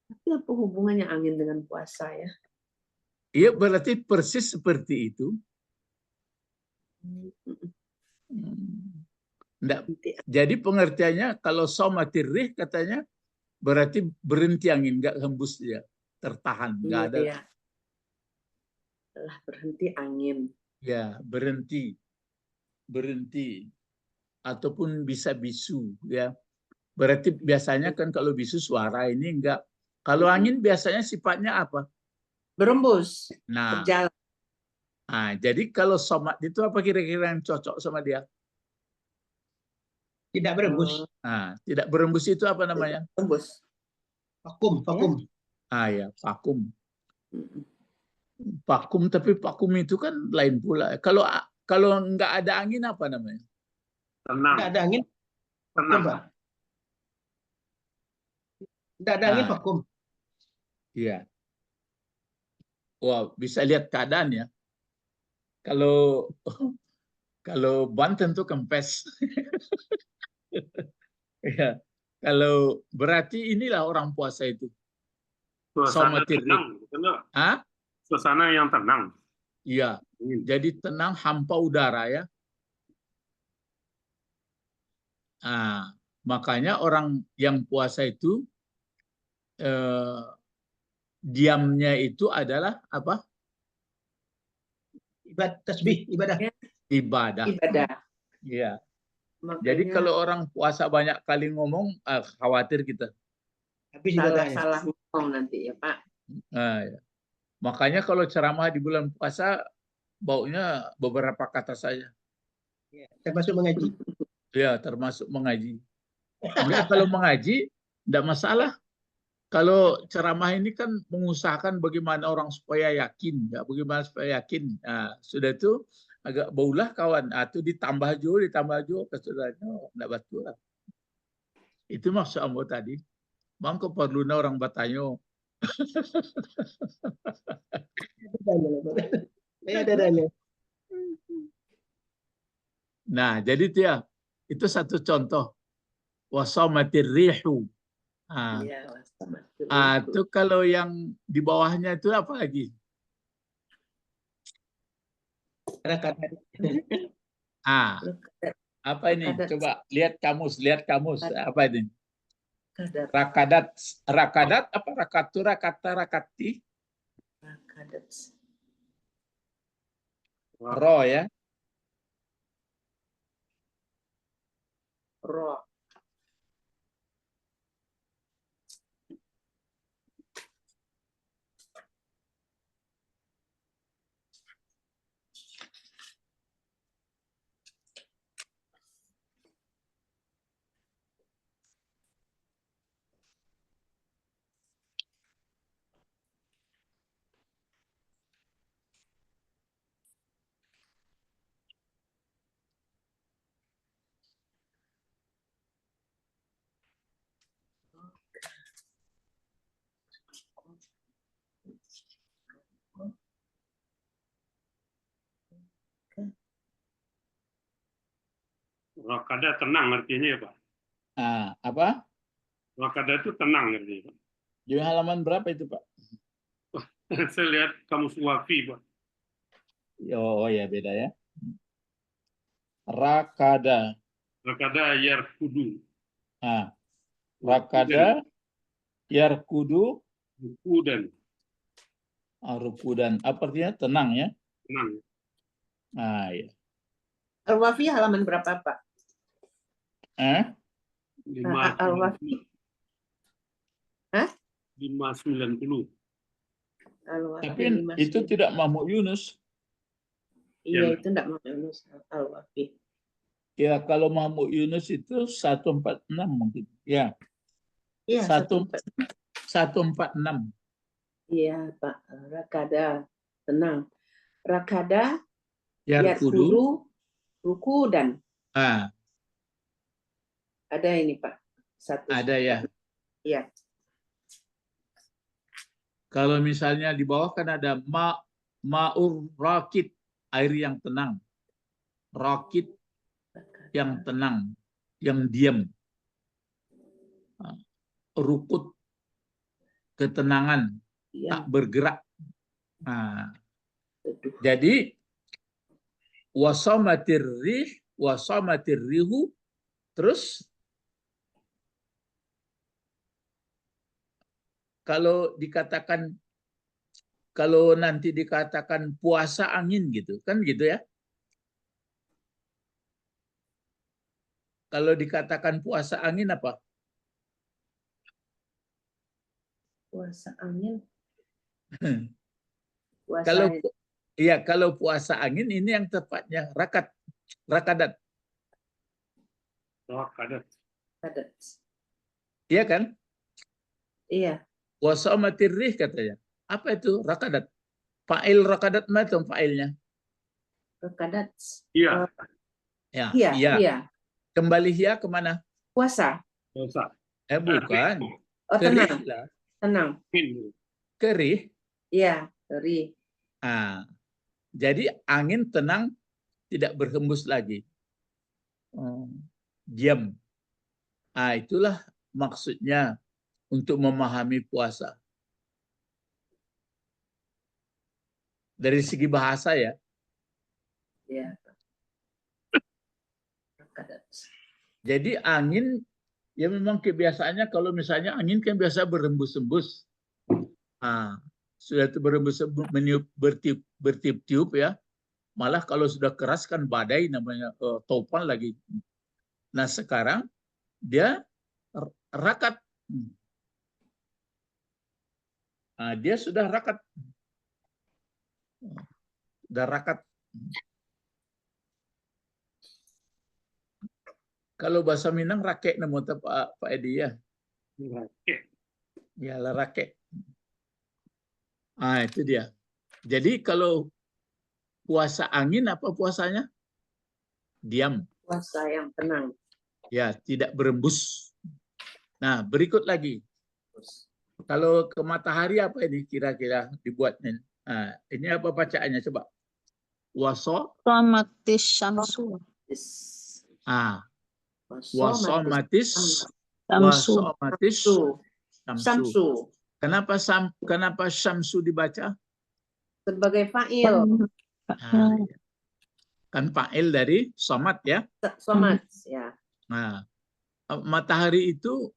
Tapi apa hubungannya angin dengan puasa ya? Iya, berarti persis seperti itu. Enggak. Jadi pengertiannya kalau somatir rih katanya berarti berhenti angin, enggak hembus dia, tertahan, enggak ada. Iya. Telah berhenti angin. Ya, berhenti ataupun bisa bisu ya. Berarti biasanya kan kalau bisu suara, ini enggak. Kalau angin biasanya sifatnya apa? Berembus. Nah, berjalan. Jadi kalau somat itu apa kira-kira yang cocok sama dia? Tidak berembus. Tidak berembus itu apa namanya? Berembus. Vakum. Ya, vakum. Vakum, tapi vakum itu kan lain pula. Kalau nggak ada angin apa namanya? Tenang. Tidak ada angin. Tenang. Tidak ada angin vakum. Iya. Wah, bisa lihat keadaan ya. Kalau ban tentu kempes. Ya. Kalau berarti inilah orang puasa itu. Suasana tenang, benar. Suasana yang tenang. Iya. Jadi tenang, hampa udara ya. Makanya orang yang puasa itu diamnya itu adalah apa? Ibadah. Iya. Jadi kalau orang puasa banyak kali ngomong, khawatir kita. Salah ngomong nanti ya Pak. Ya. Makanya kalau ceramah di bulan puasa, baunya beberapa kata saja. Ya, termasuk mengaji. Ya, termasuk mengaji. Enggak, kalau mengaji, tidak masalah. Kalau ceramah ini kan mengusahakan bagaimana orang supaya yakin. Ya, bagaimana supaya yakin. Nah, sudah itu agak baulah kawan. Itu ditambah jo. Kesudahannya tidak betul. Itu maksud ambo tadi. Bang keperluan orang Batanyo. Nah, jadi itu ya. Itu satu contoh. Wasamatir rihu. Itu kalau yang di bawahnya itu apa lagi? Apa ini? Coba lihat kamus. Apa ini? Rakadat apa rakatura kata rakati? Ro ya. Ro. Rakada tenang artinya ya Pak. Apa? Rakada itu tenang artinya Pak. Di halaman berapa itu Pak? Saya lihat kamus Wafi Pak. Oh ya beda ya. Rakada. Rakada yarkudu. Rakada, yarkudu, Rukudan. rukudan. Apa artinya? Tenang ya. Tenang. Ya. Al-Wafi halaman berapa Pak? 590. Al-Wafi. 590. Al-Wafi Tapi 5. itu tidak Mahmud Yunus. Iya, itu enggak mau Yunus Al-Wafi. Ya, kalau Mahmud Yunus itu 146 mungkin. Ya. Iya, 146. Iya, Pak. Rakada, tenang. Rakada, Yarkudu, ruku dan ada ini, Pak. ada ya. Iya. Kalau misalnya di bawah kan ada ma'ur rakid, air yang tenang. Rakid yang tenang, yang diam. Rukut, ketenangan, tak bergerak. Jadi wasamatir rihu, terus kalau nanti dikatakan puasa angin gitu, kan gitu ya. Kalau dikatakan puasa angin apa? Puasa angin. Kalau puasa angin ini yang tepatnya rakadat. Iya kan? Iya. Wasamatir rih katanya. Apa itu rakadat? Fa'il rakadat macam fa'ilnya? Rakadat. Iya. Iya. Kembali hiya kemana? Puasa. Puasa. Bukan. Tenang. Kerih. Tenang. Kerih. Iya, kerih. Jadi angin tenang, tidak berhembus lagi. Diam. Itulah maksudnya untuk memahami puasa. Dari segi bahasa ya. Iya. Jadi angin, ya memang kebiasaannya kalau misalnya angin kan biasa berhembus-hembus. Sudah itu berhembus-hembus, bertiup-tiup ya. Malah kalau sudah keras kan badai namanya, topan lagi. Nah sekarang dia rakat. Dia sudah rakat. Sudah rakat. Kalau bahasa Minang rakek namanya Pak Edi ya. Rakek. Ya lah rakek. Itu dia. Jadi kalau puasa angin apa puasanya? Diam. Puasa yang tenang. Ya, tidak berembus. Nah, berikut lagi. Kalau ke matahari apa ini kira-kira dibuatnya? Ini apa bacaannya coba? Wasamatis syamsu. Wasamatis syamsu. Kenapa syamsu dibaca? Sebagai fa'il. Kan fa'il dari somat ya. Somat ya. Matahari itu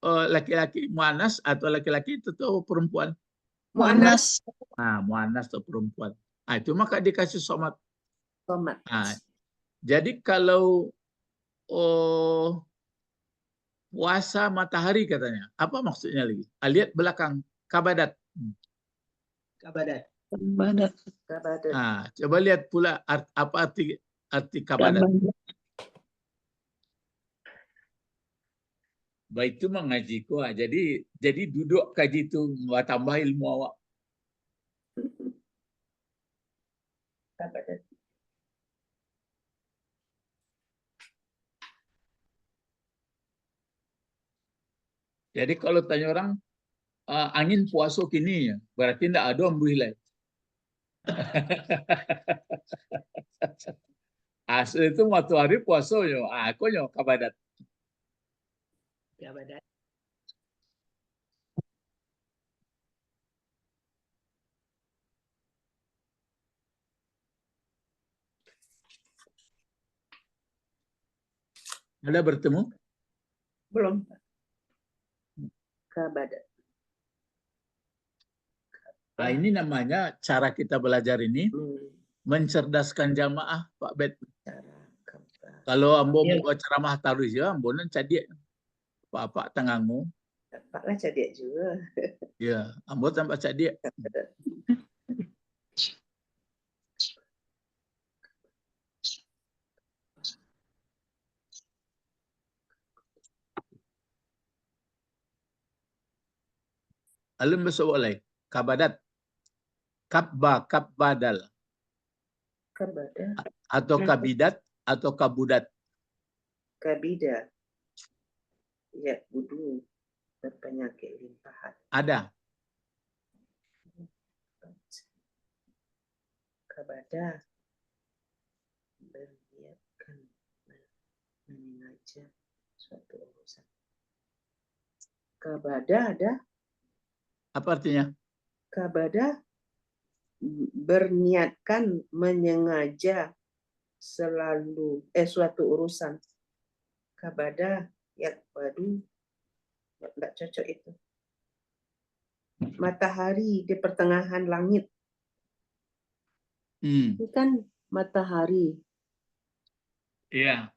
laki-laki muannas atau laki-laki itu tuh perempuan? Muannas. Muannas atau perempuan. Itu maka dikasih somat. Somat. Jadi kalau puasa matahari katanya, apa maksudnya lagi? Lihat belakang, kabadat. Kabadat. Kabadat. Coba lihat pula apa arti kabadat. Baik itu mengaji kuah. Jadi duduk kaji itu tambah ilmu awak. Kabadat. Jadi kalau tanya orang angin puasa kini ya, berarti tidak ada ambuh asli itu matahari puasa yo, aku yo kabadat. Kabadat. Ada bertemu? Belum. Kabadat. Ini namanya cara kita belajar ini mencerdaskan jamaah, Pak Bet. Kalau ambo mau ceramah taruh ya, ambo nan cadik. Pak tengahmu. Pak lah cadik juga. Ya, ambo tambah cadik. Alam bersoalai kabadat, kabbadal, atau kabidat atau kabudat. Kabida, ya wudu berpenyakit limpahan. Ada. Kabada berniatkan menyengaja suatu urusan. Kabada ada. Apa artinya? Kabada berniatkan menyengaja suatu urusan. Kabada ya waduh nggak cocok itu. Matahari di pertengahan langit. Ini kan matahari. Iya.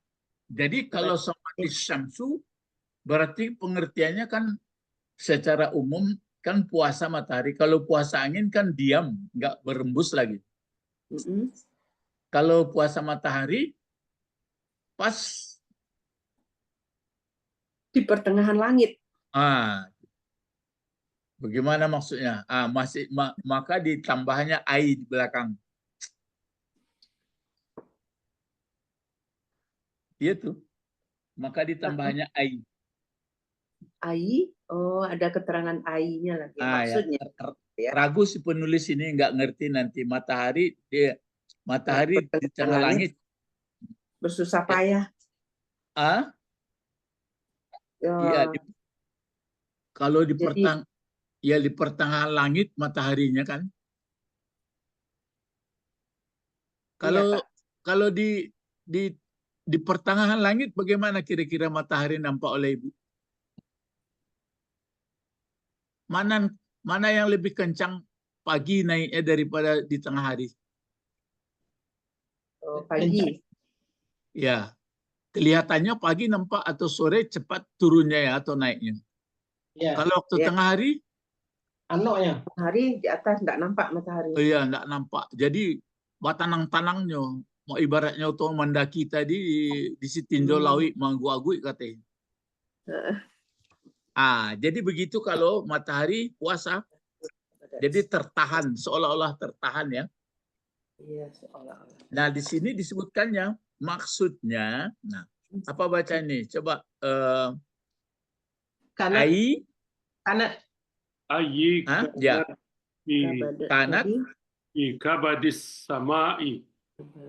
Jadi kalau sama syamsu berarti pengertiannya kan secara umum kan puasa matahari. Kalau puasa angin kan diam, nggak berembus lagi. Kalau puasa matahari pas di pertengahan langit. Bagaimana maksudnya? Maka ditambahnya ai di belakang. Iya tuh. Maka ditambahnya ai. Ai, ada keterangan ai-nya lagi maksudnya. Ya. Ragu si penulis ini nggak ngerti nanti matahari di tengah langit bersusah payah. Iya. Kalau di pertengahan langit mataharinya kan. Kalau di pertengahan langit bagaimana kira-kira matahari nampak oleh Ibu? Mana yang lebih kencang pagi naiknya daripada di tengah hari? Pagi. Ya. Kelihatannya pagi nampak atau sore cepat turunnya ya atau naiknya. Ya. Kalau waktu tengah hari? Anoknya. Hari di atas nggak nampak matahari. Iya, nggak nampak. Jadi batanang-tanangnya mau ibaratnya untuk mendaki tadi di Sitinjo Lawi manggu-agui katanya. Jadi begitu kalau matahari puasa. Jadi tertahan, seolah-olah tertahan ya. Iya, seolah-olah. Nah, di sini disebutkannya maksudnya, nah, apa baca ini? Coba ai kanat. Ayi ya. Kanat kabadis samai.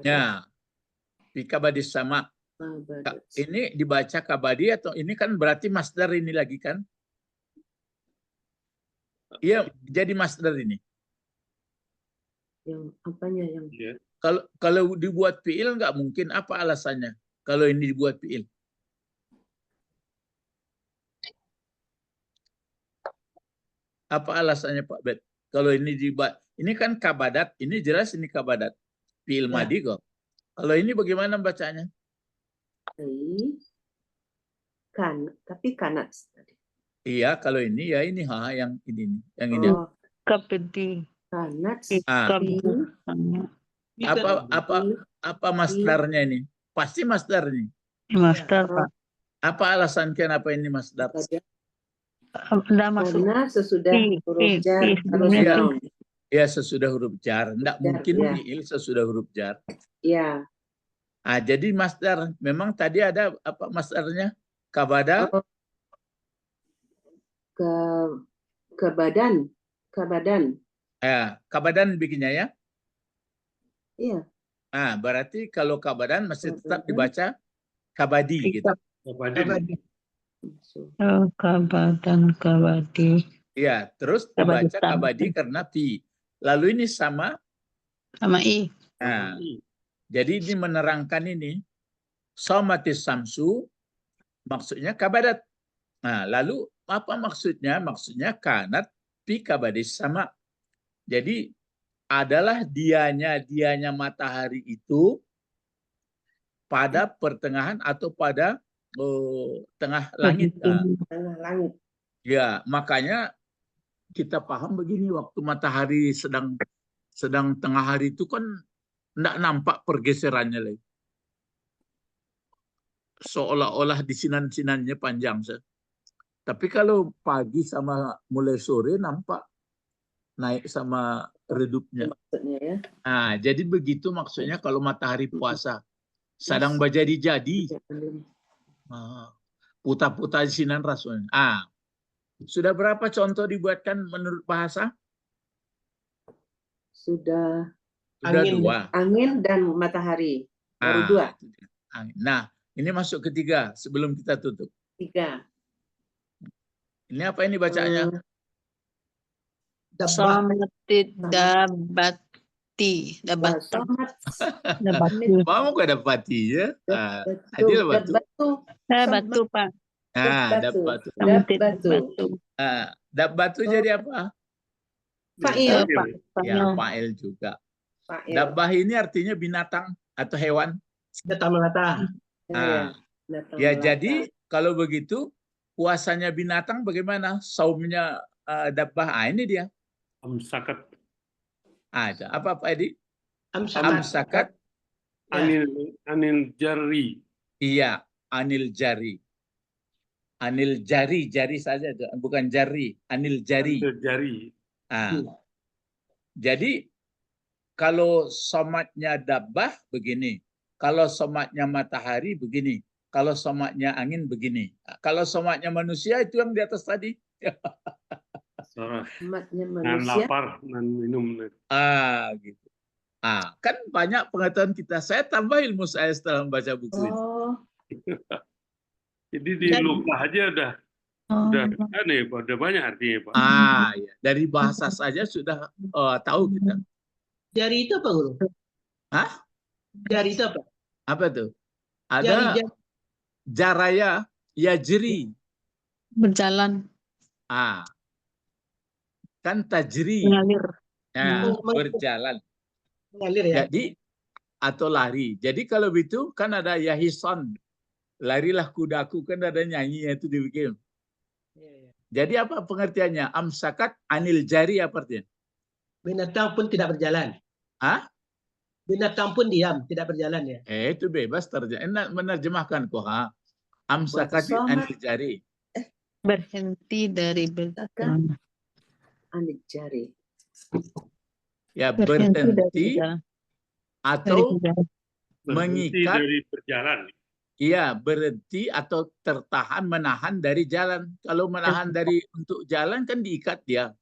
Ya. Kabadis sama. Ini dibaca kabadi atau ini kan berarti masdar ini lagi kan? Iya, jadi masdar ini. Yang apanya yang? Kalau dibuat fiil nggak mungkin, apa alasannya? Kalau ini dibuat fiil. Apa alasannya Pak Bet? Kalau ini ini kan kabadat, ini jelas ini kabadat. Fi'il madi kok. Kalau ini bagaimana bacanya? Tapi kanat tadi. Iya, kalau ini ya ini yang ini nih, yang ini. Kabadi. Kanat. Apa masdarnya ini? Pasti masdar nih. Masdar, Pak. Apa alasan kenapa ini masdar? Karena sesudah huruf jar harus ya, noun. Ya, sesudah huruf jar. Nggak mungkin fi'il sesudah huruf jar. Iya. Jadi masdar. Memang tadi ada apa masdarnya? Kabada? Kabadan. Kabadan bikinnya ya? Iya. Berarti kalau kabadan masih tetap dibaca kabadi gitu. Kabadan, kabadi. Iya, terus dibaca kabadi karena fi. Lalu ini sama i. Jadi ini menerangkan ini somatis samsu maksudnya kabadat. Lalu apa maksudnya? Maksudnya kanat fi kabadis sama. Jadi adalah dianya matahari itu pada pertengahan atau pada tengah langit. Tengah langit. Ya, makanya kita paham begini, waktu matahari sedang tengah hari itu kan tidak nampak pergeserannya lagi. Seolah-olah di sinan-sinannya panjang. Tapi kalau pagi sama mulai sore nampak naik sama redupnya. Jadi begitu maksudnya kalau matahari puasa. Sedang berjadi-jadi. Putar-putar di sinan rasanya. Sudah berapa contoh dibuatkan menurut bahasa? Sudah Angin. 2. Angin dan matahari. Baru 2. Nah, ini masuk ketiga sebelum kita tutup. 3. Ini apa ini bacaannya? Somati dabati. Mau ke dapati ya? Adil batu. Batu, Pak. Dabbatu jadi apa? Fa'il. Ya, fa'il juga. Dabbah ini artinya binatang atau hewan. Binatang melata. Ya, jadi kalau begitu puasanya binatang bagaimana? Saumnya dabbah. Ini dia. Amsakat. Apa Edi? Amsakat. Anil jari. Iya, anil jari. Anil jari, jari saja, bukan jari. Anil jari. Jadi kalau somatnya dabbah begini, kalau somatnya matahari begini, kalau somatnya angin begini. Kalau somatnya manusia itu yang di atas tadi. Somatnya manusia. Nan lapar, nan minum. Gitu. Kan banyak pengetahuan kita. Saya tambah ilmu saya setelah membaca buku ini. Jadi di luka aja udah banyak artinya, Pak. Ya. Dari bahasa saja sudah tahu kita. Jari itu apa, Guru? Jari itu apa? Apa tuh? Ada jaraya, yajri. Berjalan. Kan tajri. Mengalir. Berjalan. Mengalir ya. Jadi atau lari. Jadi kalau begitu kan ada yahison. Larilah kudaku, kan ada nyanyinya itu dibikin. Jadi apa pengertiannya? Amsakat anil jari apa artinya? Binatang pun tidak berjalan. Binatang pun diam, tidak berjalan ya. Itu bebas menerjemahkan kok. Amsakat anil jari. Berhenti dari berjalan. Anil jari. Ya, berhenti atau mengikat dari berjalan. Iya, berhenti atau tertahan, menahan dari jalan. Kalau menahan dari untuk jalan kan diikat dia.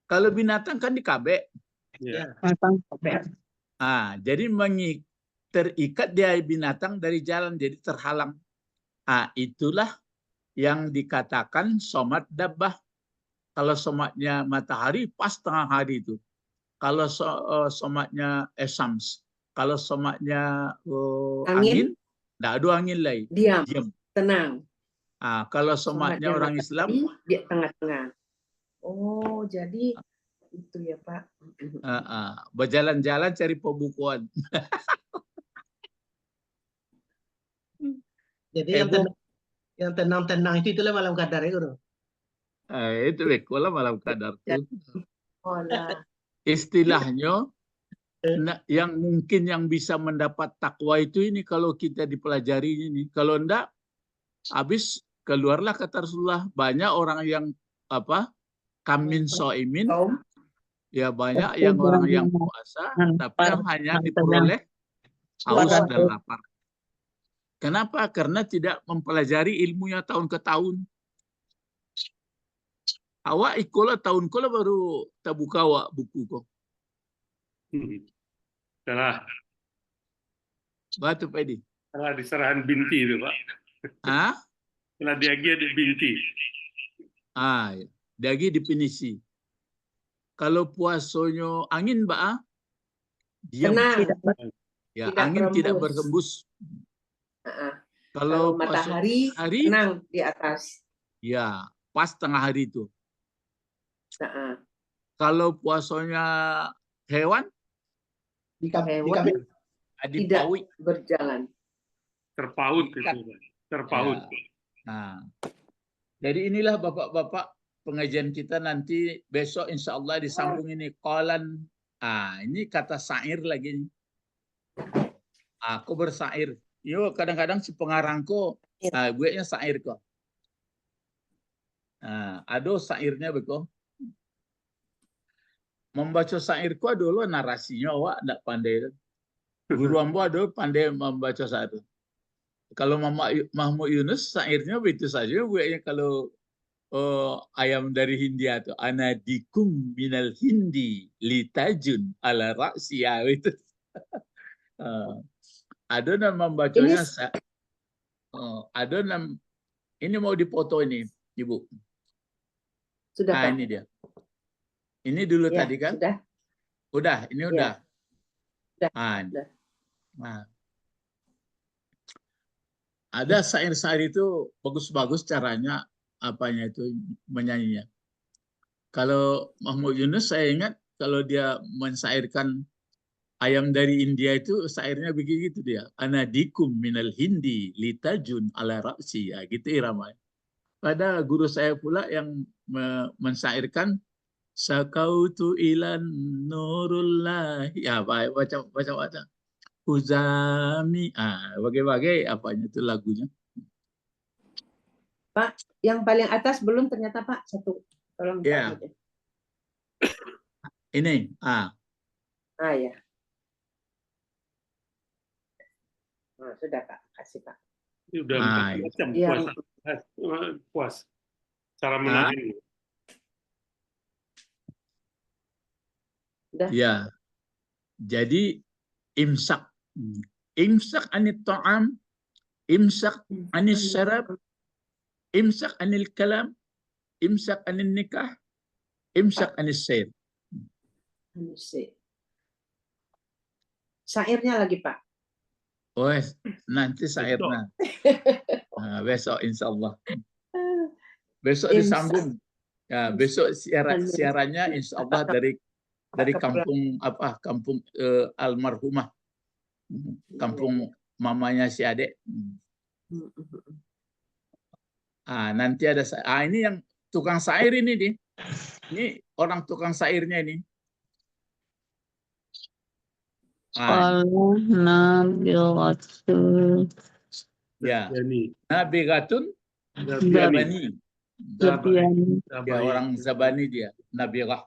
Kalau binatang kan dikabek. Jadi terikat dia binatang dari jalan, jadi terhalang. Itulah yang dikatakan somat dabbah. Kalau somatnya matahari pas tengah hari itu. Kalau somatnya esams. Kalau somatnya angin, tidak ada angin lagi. Diam. Tenang. Kalau somatnya orang Islam, di tengah-tengah. Oh, jadi itu ya Pak. Berjalan-jalan cari pembukuan. Jadi yang tenang-tenang itulah malam qadar itu. Itu bekola malam qadar tuh. Oh lah. Istilahnya yang mungkin yang bisa mendapat takwa itu ini kalau kita dipelajari ini. Kalau enggak, habis keluarlah kata Rasulullah, banyak orang yang kamin so'imin, ya banyak yang orang yang puasa, tapi yang hanya diperoleh haus dan lapar. Kenapa? Karena tidak mempelajari ilmunya tahun ke tahun. Awak ikola tahun kola baru terbuka awak buku kok. Salah. Batu Pedi. Salah diserahan binti itu Pak. Salah diagi di binti. Diagi definisi. Kalau puasonyo angin diam. Ya, angin tidak berhembus. Kalau matahari tenang di atas. Ya, pas tengah hari itu. Kalau puasanya hewan tidak berjalan. Terpaut itu. Terpaut. Nah, jadi inilah bapak-bapak pengajian kita nanti besok insya Allah disambung ini qalan. Ini kata syair lagi. Aku bersair. Yo kadang-kadang si pengarangku, gue nya syair kok. Ada syairnya beko. Membaca syairku dulu narasinya awak tidak pandai. Guru ambo ada pandai membaca syair. Kalau Mahmud Yunus syairnya begitu saja. Gue nya kalau ayam dari Hindia tuh anadikum minal hindi litajun ala ra'siya itu. Ada nama membacanya ini mau dipoto ini Ibu. Sudah Pak. Ini dia. Ini dulu tadi kan? Udah, ini udah. Ada syair-syair itu bagus-bagus caranya apanya itu menyanyinya. Kalau Mahmud Yunus saya ingat kalau dia mensyairkan ayam dari India itu syairnya begitu dia. Anadikum minal hindi litajun ala ra'si. Ya, gitu irama. Pada guru saya pula yang mensyairkan sakautu ilan nurullah. Ya, baca. Uzami. Bagai-bagai apanya itu lagunya. Pak, yang paling atas belum ternyata Pak. Satu. Tolong. Ya. Ini. Ya. Sudah Pak, kasih Pak. Sudah macam puas. Cara menahan. Ya. Jadi imsak anit ta'am, imsak anis syarab, imsak anil kalam, imsak anil nikah, imsak anis sayr. Syairnya lagi Pak. Nanti syairnya. Besok insya Allah. Besok disambung. Ya, besok siarannya insya Allah dari kampung kampung almarhumah, kampung mamanya si adek. Nanti ada ini yang tukang syair ini orang tukang syairnya ini. Ya, Nabigatun Zabani. Ya, orang Zabani dia, Nabirah.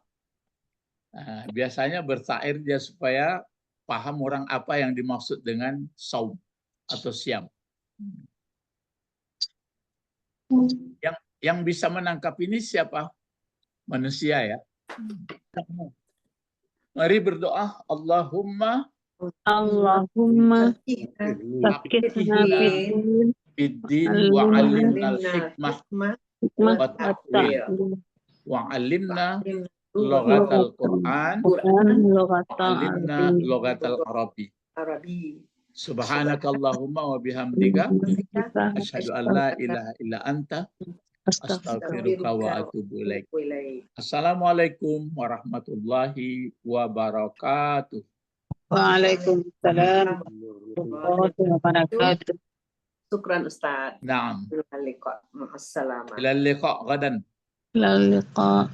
Biasanya bersyair dia supaya paham orang apa yang dimaksud dengan saum atau siam. Yang bisa menangkap ini siapa? Manusia ya. Mari berdoa. Allahumma fakihna fiddin wa 'allimna al-hikmah wa ta'wil wa 'allimna lughatal Qur'an wa 'allimna lughatal Arabi. Subhanakallahumma wa bihamdika asyhadu an la ilaha illa anta Astaghfiruka wa atubu ilaik. Assalamualaikum warahmatullahi wabarakatuh. Waalaikumsalam warahmatullahi wabarakatuh. Syukran Ustaz. Naam. Ila liqa. Ma'assalamah. Ila liqa gadan. Ila liqa.